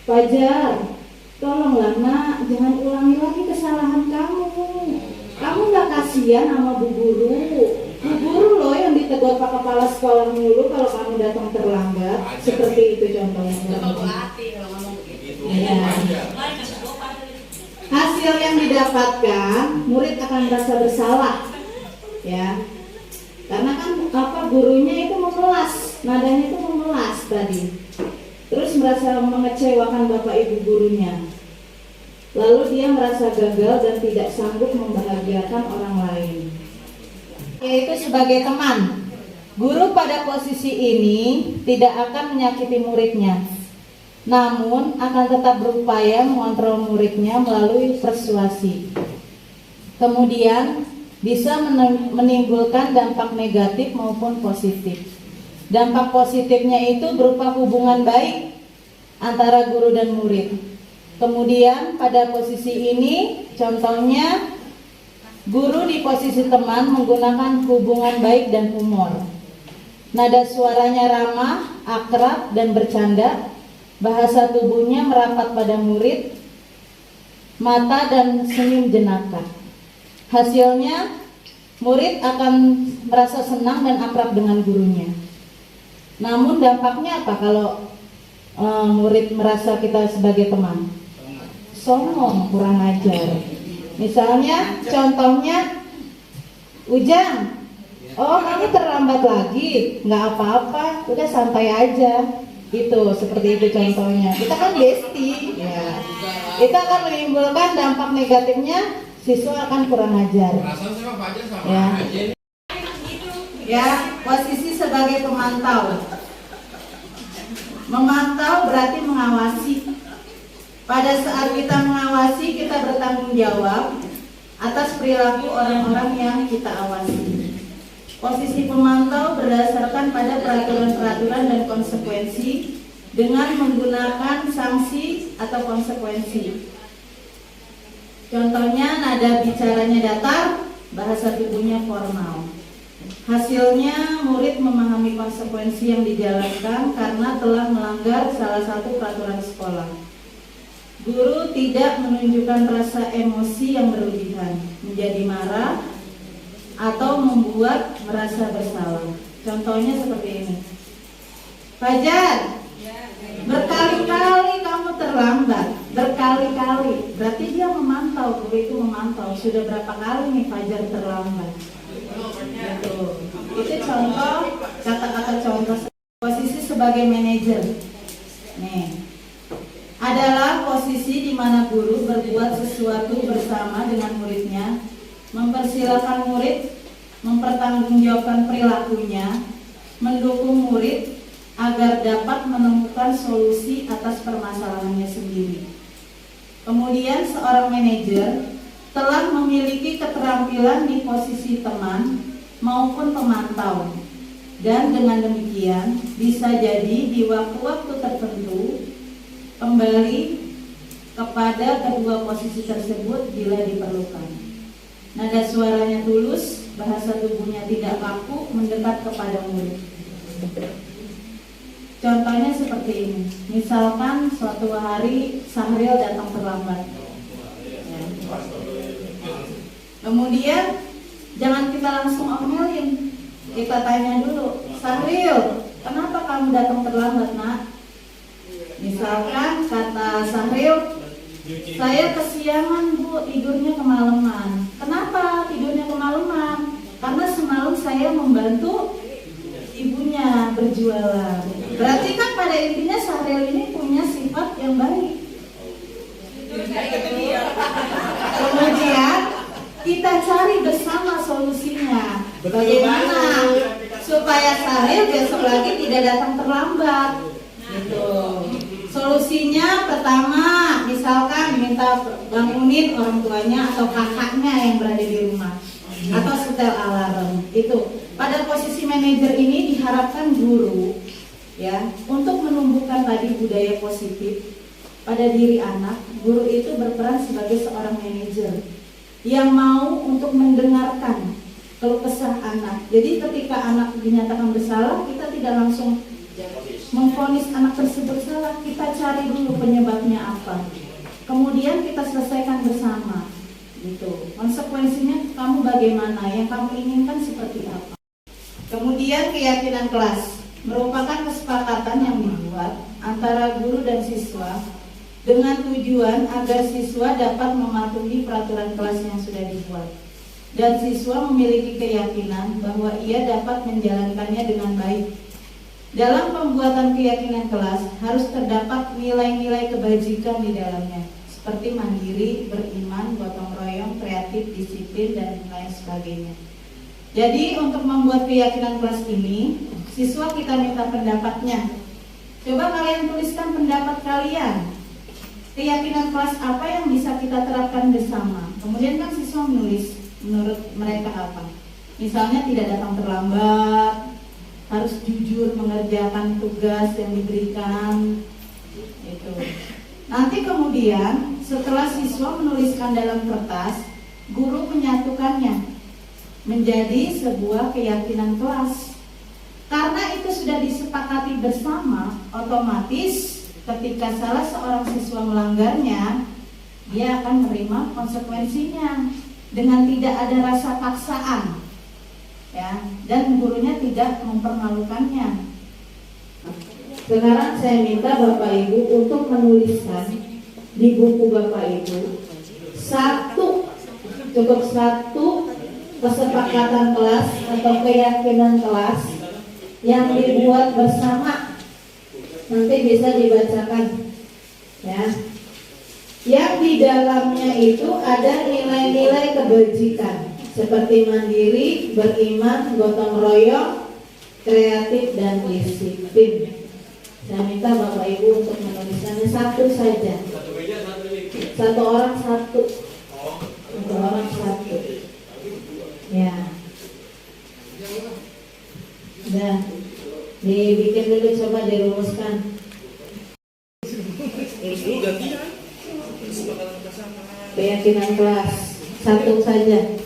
Fajar, tolonglah nak, jangan ulangi lagi kesalahan kamu. Kamu gak kasihan sama Bu Guru? Bu Guru loh yang ditegur Pak Kepala Sekolah mulu kalau kamu datang terlambat. Seperti itu contohnya. Ya. Hasil yang didapatkan, murid akan merasa bersalah, ya, karena kan gurunya itu memelas, nadanya itu memelas tadi, terus merasa mengecewakan bapak ibu gurunya, lalu dia merasa gagal dan tidak sanggup membahagiakan orang lain. Yaitu sebagai teman, guru pada posisi ini tidak akan menyakiti muridnya, namun akan tetap berupaya mengontrol muridnya melalui persuasi. Kemudian bisa menimbulkan dampak negatif maupun positif. Dampak positifnya itu berupa hubungan baik antara guru dan murid. Kemudian pada posisi ini contohnya guru di posisi teman menggunakan hubungan baik dan humor. Nada suaranya ramah, akrab dan bercanda. Bahasa tubuhnya merapat pada murid, mata dan senyum jenaka. Hasilnya, murid akan merasa senang dan akrab dengan gurunya. Namun dampaknya apa kalau murid merasa kita sebagai teman? Songong, kurang ajar. Misalnya, contohnya, Ujang, oh kamu terlambat lagi, nggak apa-apa, udah santai aja. Gitu, seperti itu contohnya. Kita kan bestie, ya. Itu akan menimbulkan dampak negatifnya, siswa akan kurang ajar. Ya. Ya, posisi sebagai pemantau. Memantau berarti mengawasi. Pada saat kita mengawasi, kita bertanggung jawab atas perilaku orang-orang yang kita awasi. Posisi pemantau berdasarkan pada peraturan-peraturan dan konsekuensi dengan menggunakan sanksi atau konsekuensi. Contohnya nada bicaranya datar, bahasa tubuhnya formal. Hasilnya murid memahami konsekuensi yang dijalankan karena telah melanggar salah satu peraturan sekolah. Guru tidak menunjukkan rasa emosi yang berlebihan, menjadi marah, atau membuat merasa bersalah. Contohnya seperti ini. Fajar, berkali-kali kamu terlambat. Berkali-kali. Berarti dia memantau, guru itu memantau. Sudah berapa kali nih Fajar terlambat. Gitu. Itu contoh, kata-kata contoh. Posisi sebagai manajer. Nih. Adalah posisi di mana guru berbuat sesuatu bersama dengan muridnya, mempersilahkan murid, mempertanggungjawabkan perilakunya, mendukung murid agar dapat menemukan solusi atas permasalahannya sendiri. Kemudian seorang manajer telah memiliki keterampilan di posisi teman maupun pemantau, dan dengan demikian bisa jadi di waktu-waktu tertentu kembali kepada kedua posisi tersebut bila diperlukan. Nada suaranya tulus, bahasa tubuhnya tidak kaku, mendekat kepada murid. Contohnya seperti ini. Misalkan suatu hari Sahril datang terlambat. Ya. Kemudian jangan kita langsung omelin. Kita tanya dulu, Sahril, kenapa kamu datang terlambat, Nak? Misalkan kata Sahril, saya kesiangan Bu, tidurnya kemalaman. Kenapa tidurnya kemalaman? Karena semalam saya membantu ibunya berjualan. Berarti kan pada intinya Sahril ini punya sifat yang baik. Kemudian kita cari bersama solusinya. Bagaimana supaya Sahril besok lagi tidak datang terlambat. Gitu. Solusinya pertama, misalkan minta bangunin orang tuanya atau kakaknya yang berada di rumah, atau setel alarm. Itu pada posisi manajer ini diharapkan guru, ya, untuk menumbuhkan tadi budaya positif pada diri anak. Guru itu berperan sebagai seorang manajer yang mau untuk mendengarkan keluh kesah anak. Jadi ketika anak dinyatakan bersalah, kita tidak langsung memvonis anak tersebut salah, kita cari dulu penyebabnya apa, kemudian kita selesaikan bersama. Gitu. Konsekuensinya kamu bagaimana, yang kamu inginkan seperti apa. Kemudian keyakinan kelas merupakan kesepakatan yang dibuat antara guru dan siswa dengan tujuan agar siswa dapat mematuhi peraturan kelas yang sudah dibuat. Dan siswa memiliki keyakinan bahwa ia dapat menjalankannya dengan baik. Dalam pembuatan keyakinan kelas harus terdapat nilai-nilai kebajikan di dalamnya, seperti mandiri, beriman, gotong royong, kreatif, disiplin, dan lain sebagainya. Jadi untuk membuat keyakinan kelas ini, siswa kita minta pendapatnya. Coba kalian tuliskan pendapat kalian. Keyakinan kelas apa yang bisa kita terapkan bersama? Kemudian kan siswa menulis menurut mereka apa. Misalnya tidak datang terlambat, harus jujur mengerjakan tugas yang diberikan. Itu. Nanti kemudian setelah siswa menuliskan dalam kertas, guru menyatukannya menjadi sebuah keyakinan kelas. Karena itu sudah disepakati bersama, otomatis ketika salah seorang siswa melanggarnya, dia akan menerima konsekuensinya dengan tidak ada rasa paksaan, ya, dan gurunya tidak mempermalukannya. Sekarang saya minta Bapak Ibu untuk menuliskan di buku Bapak Ibu cukup satu kesepakatan kelas atau keyakinan kelas yang dibuat bersama. Nanti bisa dibacakan, ya. Yang di dalamnya itu ada nilai-nilai kebajikan seperti mandiri, beriman, gotong royong, kreatif, dan disiplin. Saya minta Bapak Ibu untuk menuliskannya satu saja. Satu orang satu. Satu orang satu. Ya. Udah. Dibikin dulu, coba dirumuskan. Keyakinan kelas satu saja.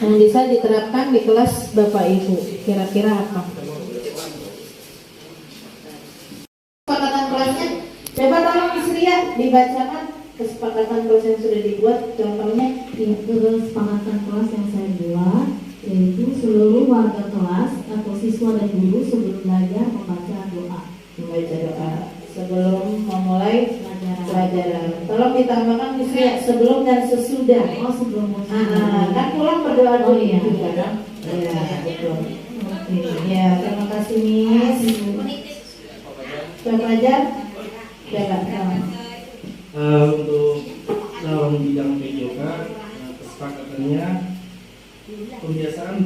Yang bisa diterapkan di kelas Bapak Ibu, kira-kira apa? Kesepakatan kelasnya, coba tolong Isria dibacakan kesepakatan kelas yang sudah dibuat. Contohnya, kesepakatan kelas yang saya buat yaitu seluruh warga kelas atau siswa dan guru sebelum belajar membaca doa. Membaca doa sebelum memulai pelajaran. Tolong ditambahkan Isria sebelum dan sesudah. Oh, sebelum kan pulang berdoa dulu ya. Iya. Ya, betul. Ya, terima kasih Miss. Coba aja. Untuk dalam bidang PJOK, kesepakatannya pembiasaan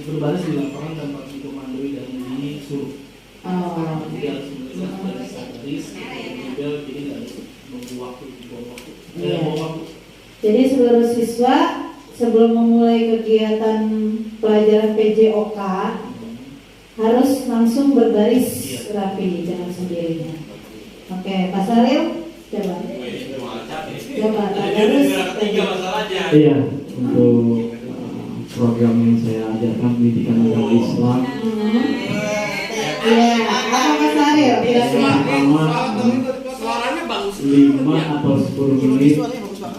berbaris di lapangan tanpa dikomandoi dan disuruh. Jadi harus menulis baris, kemudian jadi harus buang waktu. Jadi seluruh siswa sebelum memulai kegiatan pelajaran PJOK harus langsung berbaris rapi, jangan sendirinya. Oke, Pak Saril, coba. Terus. Iya, untuk program yang saya ajarkan pendidikan agama Islam. Iya, apa Pak Saril? Selama 5 atau 10 menit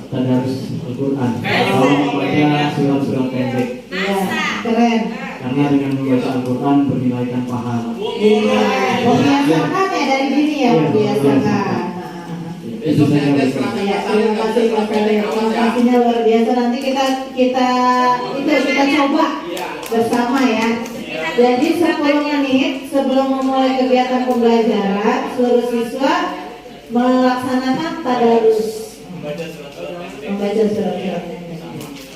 tadarus Al-Quran atau membaca surat-surat pendek. Iya, keren. Karena dengan membaca Al-Quran bernilaikan pahala. Iya, membiasakan ya dari sini ya, membiasakan. Itu saya Ya, terima kasih Pak Saril. Informasinya luar biasa. Nanti kita coba bersama ya. Jadi 10 menit sebelum memulai kegiatan pembelajaran, seluruh siswa melaksanakan tadarus. Membaca surat-surat.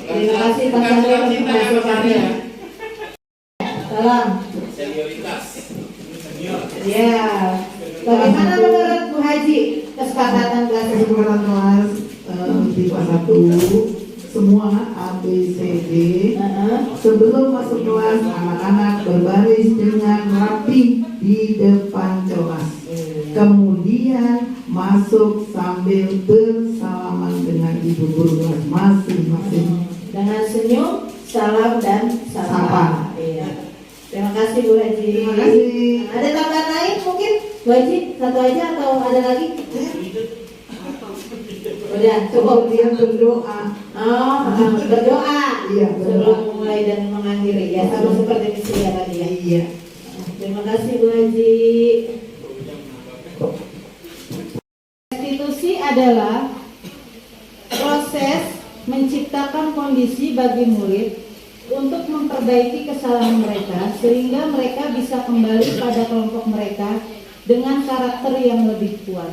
Terima kasih Pak Saril untuk masukannya. Salam. Ya. Bagaimana menurut Bu Haji kesepakatan kelas? Kesepakatan kelas di kelas 1 semua A, B, C, D sebelum masuk kelas anak-anak berbaris dengan rapi di depan kelas. Kemudian masuk sambil bersalaman dengan ibu guru kelas masing-masing. Dengan senyum, salam dan sapa. Iya. Terima kasih Bu Haji. Terima kasih. Ada tambahan lain mungkin? Bu Haji, satu aja atau ada lagi? Udah, cukup. Kemudian berdoa. Berdoa. Iya, sebelum memulai dan mengakhiri ya, sama seperti Miss Lia tadi ya. Iya. Terima Terima kasih Bu Haji. Restitusi adalah proses menciptakan kondisi bagi murid untuk memperbaiki kesalahan mereka sehingga mereka bisa kembali pada kelompok mereka dengan karakter yang lebih kuat.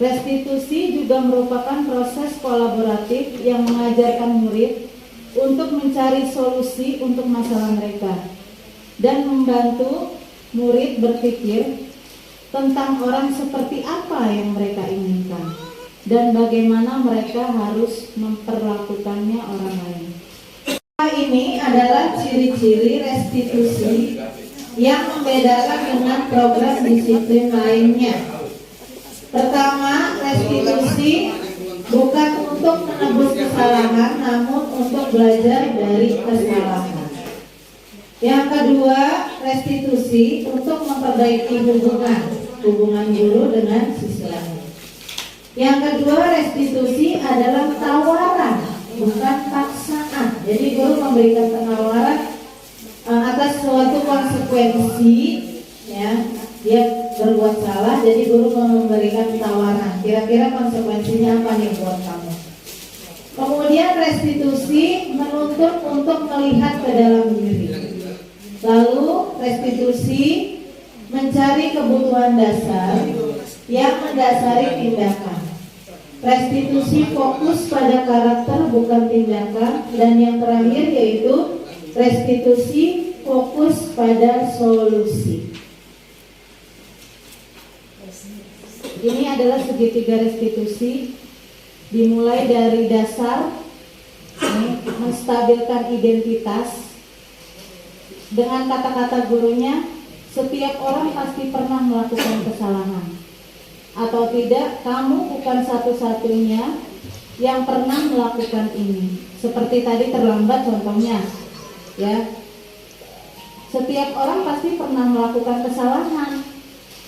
Restitusi juga merupakan proses kolaboratif yang mengajarkan murid untuk mencari solusi untuk masalah mereka dan membantu murid berpikir tentang orang seperti apa yang mereka inginkan dan bagaimana mereka harus memperlakukannya orang lain. Ini adalah ciri-ciri restitusi yang membedakan dengan program disiplin lainnya. Pertama, restitusi bukan untuk menebus kesalahan, namun untuk belajar dari kesalahan. Yang kedua, restitusi untuk memperbaiki hubungan guru dengan siswanya. Yang kedua, restitusi adalah tawaran, bukan paksaan. Jadi guru memberikan penawaran atas suatu konsekuensi, ya, dia berbuat salah, jadi guru memberikan tawaran. Kira-kira konsekuensinya apa nih buat kamu? Kemudian restitusi menuntut untuk melihat ke dalam diri. Lalu restitusi mencari kebutuhan dasar yang mendasari tindakan. Restitusi fokus pada karakter bukan tindakan. Dan yang terakhir yaitu restitusi fokus pada solusi. Ini adalah segitiga restitusi, dimulai dari dasar, menstabilkan identitas. Dengan kata-kata gurunya, setiap orang pasti pernah melakukan kesalahan. Atau tidak, kamu bukan satu-satunya yang pernah melakukan ini. Seperti tadi terlambat contohnya, ya. Setiap orang pasti pernah melakukan kesalahan.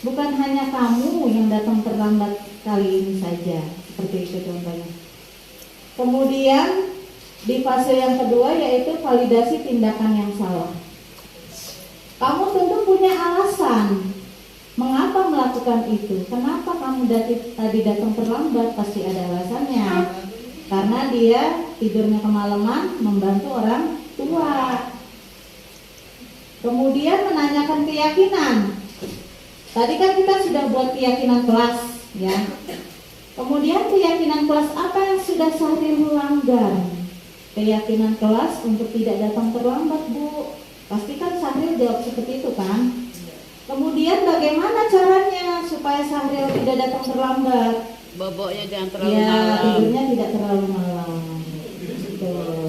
Bukan hanya kamu yang datang terlambat kali ini saja. Seperti itu contohnya. Kemudian di fase yang kedua yaitu validasi tindakan yang salah. Kamu tentu punya alasan mengapa melakukan itu. Kenapa kamu tadi datang terlambat? Pasti ada alasannya. Karena dia tidurnya kemalaman membantu orang tua. Kemudian menanyakan keyakinan. Tadi kan kita sudah buat keyakinan kelas, ya. Kemudian keyakinan kelas apa yang sudah Sahril langgar? Keyakinan kelas untuk tidak datang terlambat, Bu. Pasti kan Sahril jawab seperti itu kan? Kemudian bagaimana caranya supaya Sahril tidak datang terlambat? Boboknya jangan terlalu ya, malam. tidurnya tidak terlalu malam. Betul.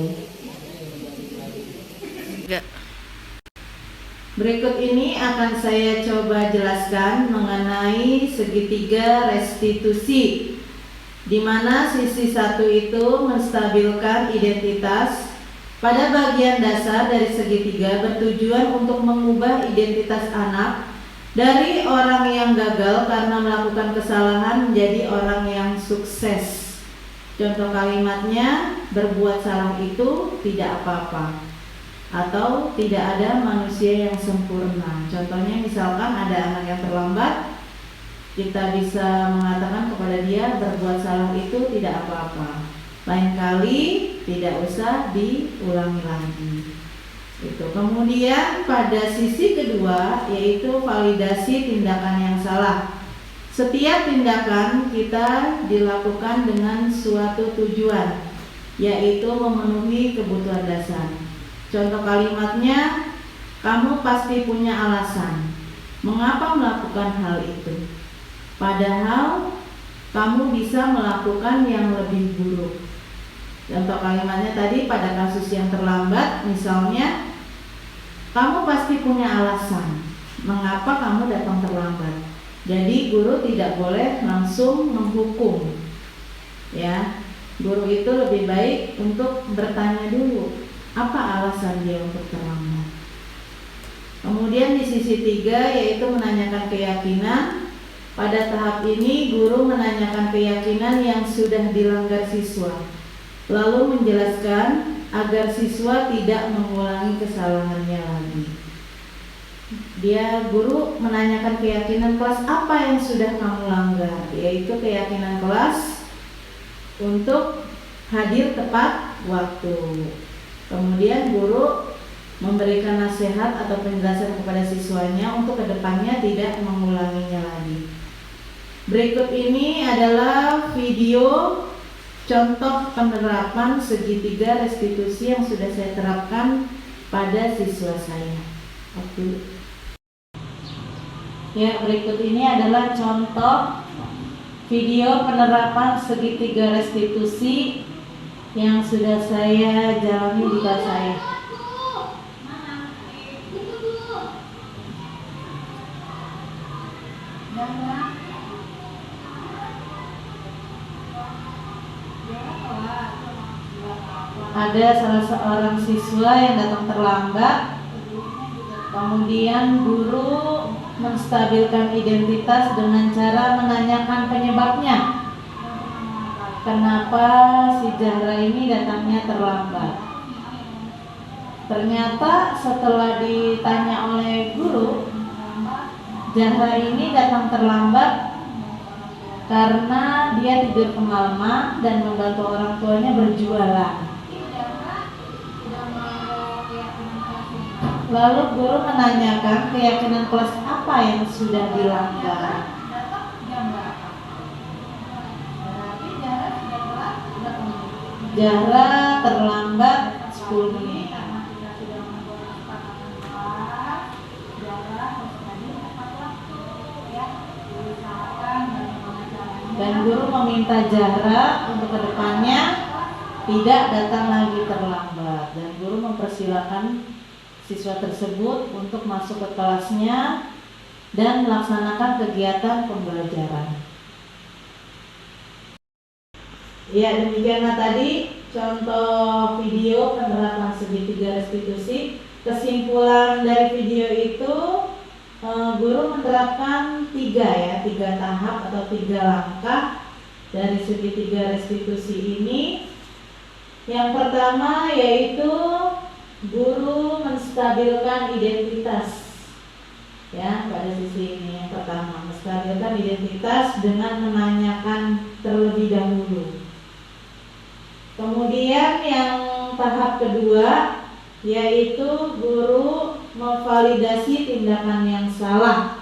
Berikut ini akan saya coba jelaskan mengenai segitiga restitusi, di mana sisi satu itu menstabilkan identitas. Pada bagian dasar dari segitiga bertujuan untuk mengubah identitas anak dari orang yang gagal karena melakukan kesalahan menjadi orang yang sukses. Contoh kalimatnya, berbuat salah itu tidak apa-apa, atau tidak ada manusia yang sempurna. Contohnya misalkan ada anak yang terlambat, kita bisa mengatakan kepada dia berbuat salah itu tidak apa-apa, lain kali tidak usah diulangi lagi. Itu. Kemudian pada sisi kedua yaitu validasi tindakan yang salah. Setiap tindakan kita dilakukan dengan suatu tujuan, yaitu memenuhi kebutuhan dasar. Contoh kalimatnya, kamu pasti punya alasan mengapa melakukan hal itu. Padahal kamu bisa melakukan yang lebih buruk. Contoh kalimatnya tadi pada kasus yang terlambat, misalnya, kamu pasti punya alasan mengapa kamu datang terlambat. Jadi guru tidak boleh langsung menghukum. Ya, guru itu lebih baik untuk bertanya dulu, apa alasan dia untuk terlambat. Kemudian di sisi 3 yaitu menanyakan keyakinan. Pada tahap ini guru menanyakan keyakinan yang sudah dilanggar siswa, lalu menjelaskan agar siswa tidak mengulangi kesalahannya lagi. Guru menanyakan keyakinan kelas apa yang sudah kamu langgar, yaitu keyakinan kelas untuk hadir tepat waktu. Kemudian guru memberikan nasihat atau penjelasan kepada siswanya untuk kedepannya tidak mengulanginya lagi. Berikut ini adalah video contoh penerapan segitiga restitusi yang sudah saya terapkan pada siswa saya. Oke. Ya, berikut ini adalah contoh video penerapan segitiga restitusi yang sudah saya jalani di kelas saya. Ada salah seorang siswa yang datang terlambat, kemudian guru menstabilkan identitas dengan cara menanyakan penyebabnya. Kenapa si Zahra ini datangnya terlambat? Ternyata setelah ditanya oleh guru, Zahra ini datang terlambat karena dia tidur kemalaman dan membantu orang tuanya berjualan. Lalu guru menanyakan keyakinan kelas apa yang sudah dilanggar. Zahra terlambat 10 menit. Dan guru meminta Zahra untuk kedepannya tidak datang lagi terlambat. Dan guru mempersilahkan siswa tersebut untuk masuk ke kelasnya dan melaksanakan kegiatan pembelajaran. Ya, demikianlah tadi contoh video penerapan segitiga restitusi. Kesimpulan dari video itu, guru menerapkan 3 tahap atau 3 langkah dari segitiga restitusi ini. Yang pertama yaitu guru menstabilkan identitas. Ya, pada sisi ini yang pertama, menstabilkan identitas dengan menanyakan terlebih dahulu. Kemudian yang tahap kedua yaitu guru memvalidasi tindakan yang salah.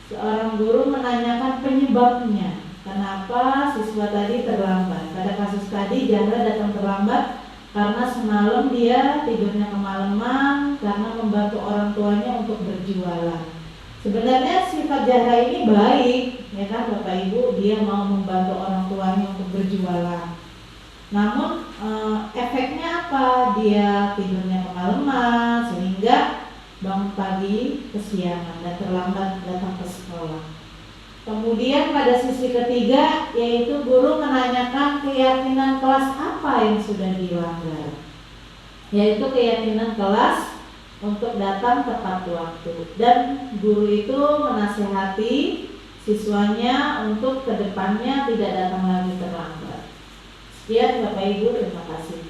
Seorang guru menanyakan penyebabnya, kenapa siswa tadi terlambat. Pada kasus tadi Zahra datang terlambat karena semalam dia tidurnya kemalaman karena membantu orang tuanya untuk berjualan. Sebenarnya sifat Zahra ini baik, ya kan Bapak Ibu, dia mau membantu orang tuanya untuk berjualan. Namun efeknya apa? Dia tidurnya kemalaman sehingga bangun pagi kesiangan dan terlambat datang ke sekolah. Kemudian pada sisi ketiga yaitu guru menanyakan keyakinan kelas apa yang sudah dilanggar, yaitu keyakinan kelas untuk datang tepat waktu, dan guru itu menasehati siswanya untuk kedepannya tidak datang lagi terlambat. Sekian Bapak Ibu, terima kasih.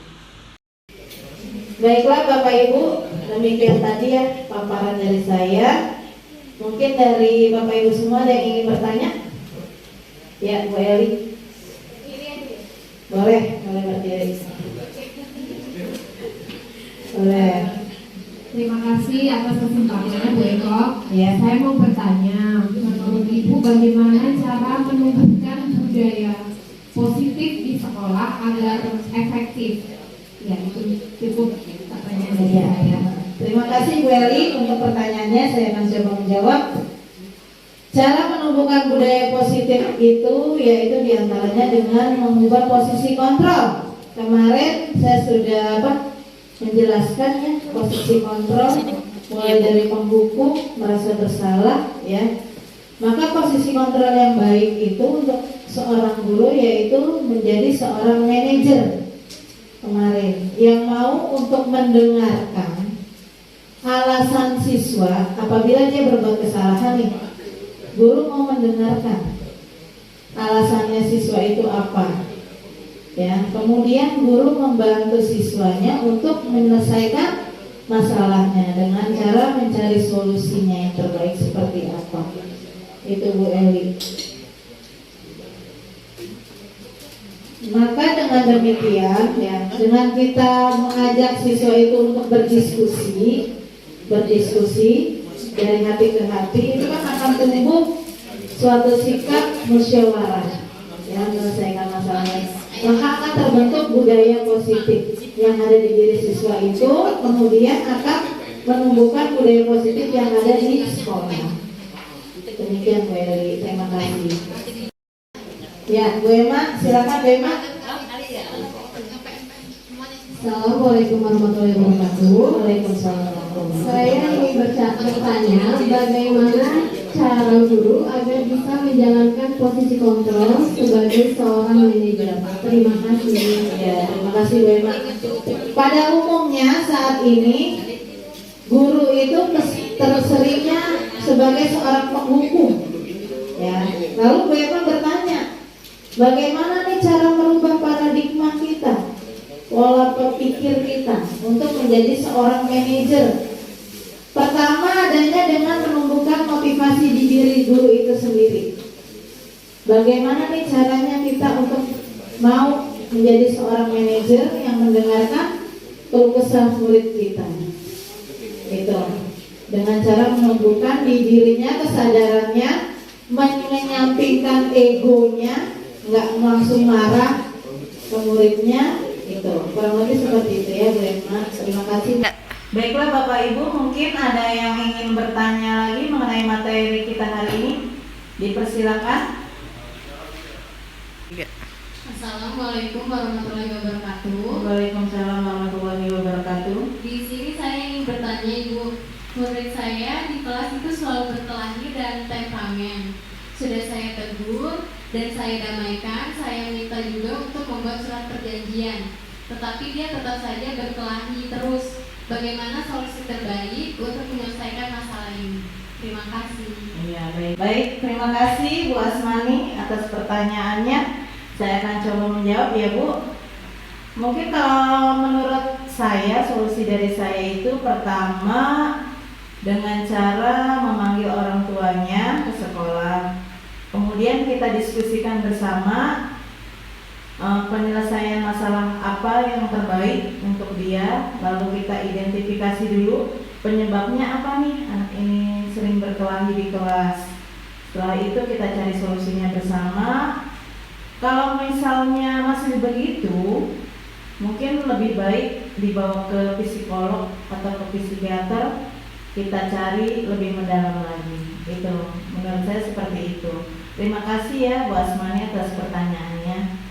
Baiklah Bapak Ibu, demikian tadi ya paparan dari saya. Mungkin dari Bapak Ibu semua ada yang ingin bertanya? Ya, Bu Eli. Boleh berdiri. Boleh. Terima kasih atas kesempatannya Bu Eko. Ya. Saya mau bertanya, menurut Ibu bagaimana cara menumbuhkan budaya positif di sekolah agar efektif? Ya, itu cukup pertanyaan dari saya. Terima kasih Bu Eli untuk pertanyaannya, saya akan coba menjawab. Cara menumbuhkan budaya positif itu yaitu diantaranya dengan mengubah posisi kontrol. Kemarin saya sudah menjelaskan ya posisi kontrol, mulai dari pembuku, merasa bersalah ya. Maka posisi kontrol yang baik itu untuk seorang guru yaitu menjadi seorang manajer kemarin yang mau untuk mendengarkan alasan siswa apabila dia berbuat kesalahan nih. Guru mau mendengarkan alasannya siswa itu apa, ya. Kemudian guru membantu siswanya untuk menyelesaikan masalahnya dengan cara mencari solusinya yang terbaik seperti apa. Itu Bu Eli. Maka dengan demikian ya, dengan kita mengajak siswa itu untuk berdiskusi dari hati ke hati, itu kan akan tumbuh suatu sikap musyawarah ya, menyelesaikan masalahnya. Maka akan terbentuk budaya positif yang ada di diri siswa itu, kemudian akan menumbuhkan budaya positif yang ada di sekolah. Demikian Bu Eli, terima kasih. Ya, Bu Emma, silakan Bu Emma. Assalamualaikum warahmatullahi wabarakatuh. Waalaikumsalam. Saya ingin bertanya bagaimana cara guru agar bisa menjalankan posisi kontrol sebagai seorang manajer. Terima kasih. Ya, terima kasih Bu Emma. Pada umumnya saat ini guru itu terseringnya sebagai seorang penghukum. Ya, lalu Bu Emma bertanya, bagaimana nih cara merubah paradigma kita, pola berpikir kita untuk menjadi seorang manajer? Pertama adanya dengan menumbuhkan motivasi di diri guru itu sendiri. Bagaimana nih caranya kita untuk mau menjadi seorang manajer yang mendengarkan keluh kesah murid kita? Itu dengan cara menumbuhkan di dirinya kesadarannya, menyampingkan egonya, nggak langsung marah ke muridnya. Itu kurang lebih seperti itu ya Bu Emma. Terima kasih. Baiklah Bapak Ibu, mungkin ada yang ingin bertanya lagi mengenai materi kita hari ini. Dipersilakan. Assalamualaikum warahmatullahi wabarakatuh. Waalaikumsalam warahmatullahi wabarakatuh. Di sini saya ingin bertanya Ibu, murid saya di kelas itu selalu berkelahi dan temperamen. Sudah saya tegur dan saya damaikan, saya minta juga untuk membuat surat perjanjian. Tetapi dia tetap saja berkelahi terus. Bagaimana solusi terbaik untuk menyelesaikan masalah ini? Terima kasih. Iya, baik. Terima kasih Bu Asmani atas pertanyaannya. Saya akan coba menjawab ya Bu. Mungkin kalau menurut saya, solusi dari saya itu pertama dengan cara memanggil orang tuanya ke sekolah. Kemudian kita diskusikan bersama penyelesaian masalah apa yang terbaik untuk dia. Lalu kita identifikasi dulu penyebabnya apa nih anak ini sering berkelahi di kelas. Setelah itu kita cari solusinya bersama. Kalau misalnya masih begitu, mungkin lebih baik dibawa ke psikolog atau ke psikiater. Kita cari lebih mendalam lagi. Itu menurut saya seperti itu. Terima kasih ya Bu Asmani atas pertanyaannya.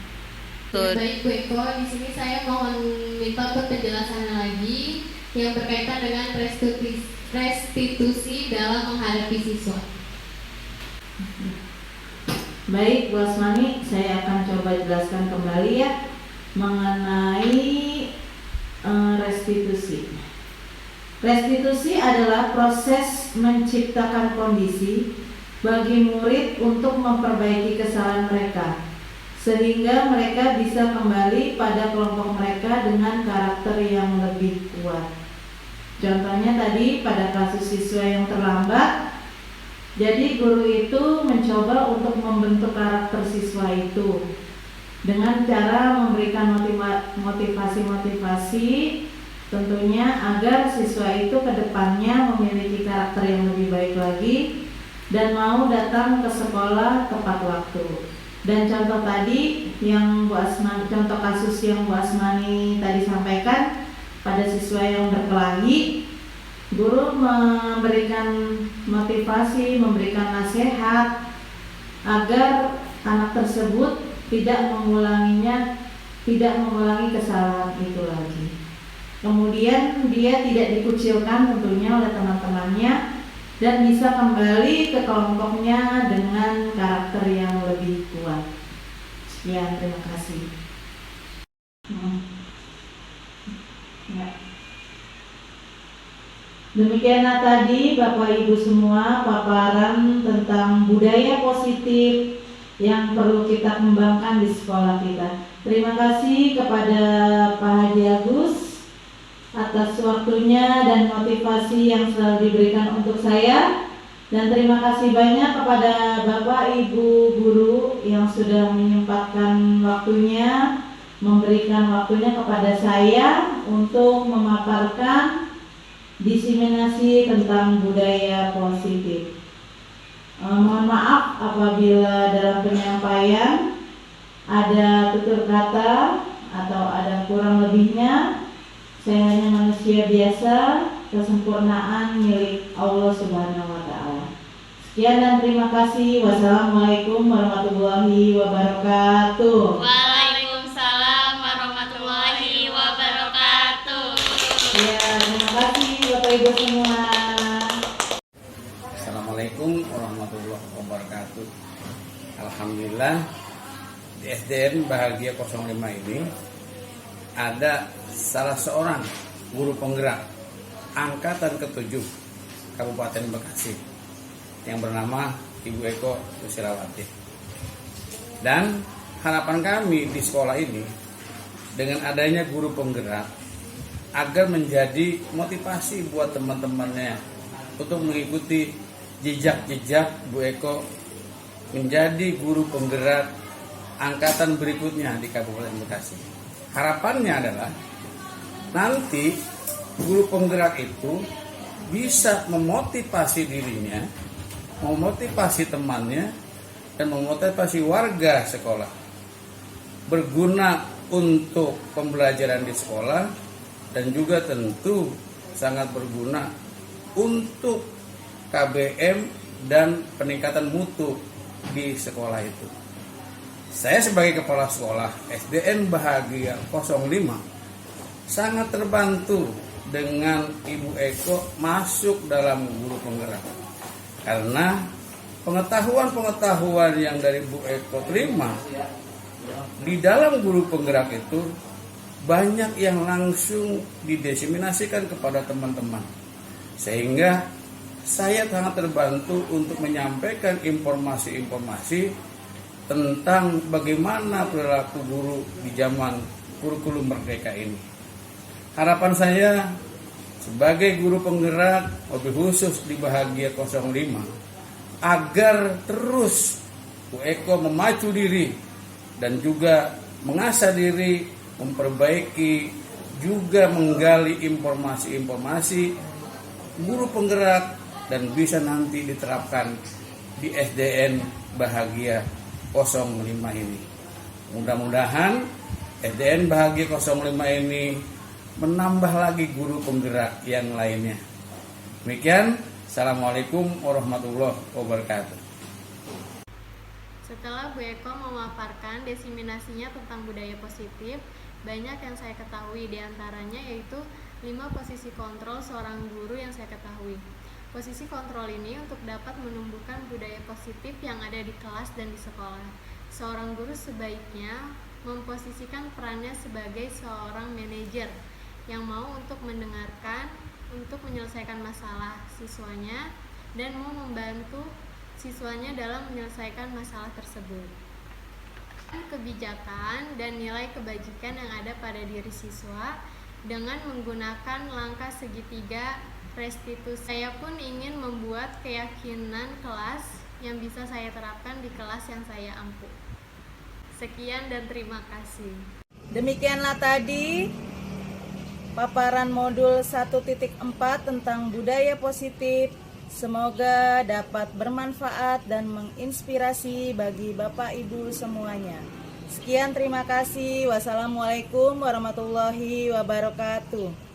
Baik Bu Eko, di sini saya mohon minta untuk penjelasan lagi yang berkaitan dengan restitusi dalam menghadapi siswa. Baik Bu Asmani, saya akan coba jelaskan kembali ya mengenai restitusi. Restitusi adalah proses menciptakan kondisi bagi murid untuk memperbaiki kesalahan mereka, sehingga mereka bisa kembali pada kelompok mereka dengan karakter yang lebih kuat. Contohnya tadi pada kasus siswa yang terlambat, jadi guru itu mencoba untuk membentuk karakter siswa itu dengan cara memberikan motivasi-motivasi tentunya agar siswa itu ke depannya memiliki karakter yang lebih baik lagi dan mau datang ke sekolah tepat waktu. Dan contoh tadi yang Bu Asmani, contoh kasus yang Bu Asmani tadi sampaikan pada siswa yang berkelahi, guru memberikan motivasi, memberikan nasihat agar anak tersebut tidak mengulangi kesalahan itu lagi. Kemudian dia tidak dikucilkan tentunya oleh teman-temannya dan bisa kembali ke kelompoknya dengan karakter yang lebih kuat. Sekian, terima kasih. Ya. Demikianlah tadi Bapak Ibu semua paparan tentang budaya positif yang perlu kita kembangkan di sekolah kita. Terima kasih kepada Pak Haji Agus atas waktunya dan motivasi yang selalu diberikan untuk saya. Dan terima kasih banyak kepada Bapak Ibu guru yang sudah menyempatkan waktunya, memberikan waktunya kepada saya untuk memaparkan diseminasi tentang budaya positif. Mohon maaf apabila dalam penyampaian ada tutur kata atau ada kurang lebihnya. Saya hanya manusia biasa, kesempurnaan milik Allah Subhanahu wa Ta'ala. Sekian dan terima kasih. Wassalamualaikum warahmatullahi wabarakatuh. Waalaikumsalam warahmatullahi wabarakatuh. Ya, terima kasih Bapak Ibu semua. Assalamualaikum warahmatullahi wabarakatuh. Alhamdulillah di SDN Bahagia 05 ini ada salah seorang guru penggerak angkatan ke-7 Kabupaten Bekasi yang bernama Ibu Eko Susilawati. Dan harapan kami di sekolah ini dengan adanya guru penggerak agar menjadi motivasi buat teman-temannya untuk mengikuti jejak-jejak Bu Eko menjadi guru penggerak angkatan berikutnya di Kabupaten Bekasi. Harapannya adalah nanti guru penggerak itu bisa memotivasi dirinya, memotivasi temannya, dan memotivasi warga sekolah. Berguna untuk pembelajaran di sekolah dan juga tentu sangat berguna untuk KBM dan peningkatan mutu di sekolah itu. Saya sebagai kepala sekolah SDN Bahagia 05 sangat terbantu dengan Ibu Eko masuk dalam guru penggerak. Karena pengetahuan-pengetahuan yang dari Bu Eko terima di dalam guru penggerak itu banyak yang langsung didiseminasikan kepada teman-teman. Sehingga saya sangat terbantu untuk menyampaikan informasi-informasi tentang bagaimana perilaku guru di zaman kurikulum merdeka ini. Harapan saya sebagai guru penggerak, lebih khusus di Bahagia 05, agar terus Bu Eko memacu diri dan juga mengasah diri, memperbaiki, juga menggali informasi-informasi guru penggerak dan bisa nanti diterapkan di SDN Bahagia 05 ini. Mudah-mudahan SDN Bahagia 05 ini menambah lagi guru penggerak yang lainnya. Demikian, Assalamualaikum warahmatullahi wabarakatuh. Setelah Bu Eko memaparkan diseminasinya tentang budaya positif, banyak yang saya ketahui, diantaranya yaitu 5 posisi kontrol seorang guru yang saya ketahui. Posisi kontrol ini untuk dapat menumbuhkan budaya positif yang ada di kelas dan di sekolah. Seorang guru sebaiknya memposisikan perannya sebagai seorang manajer yang mau untuk mendengarkan, untuk menyelesaikan masalah siswanya, dan mau membantu siswanya dalam menyelesaikan masalah tersebut. Kebijakan dan nilai kebajikan yang ada pada diri siswa dengan menggunakan langkah segitiga restitusi. Saya pun ingin membuat keyakinan kelas yang bisa saya terapkan di kelas yang saya ampu. Sekian dan terima kasih. Demikianlah tadi paparan modul 1.4 tentang budaya positif. Semoga dapat bermanfaat dan menginspirasi bagi Bapak Ibu semuanya. Sekian, terima kasih. Wassalamualaikum warahmatullahi wabarakatuh.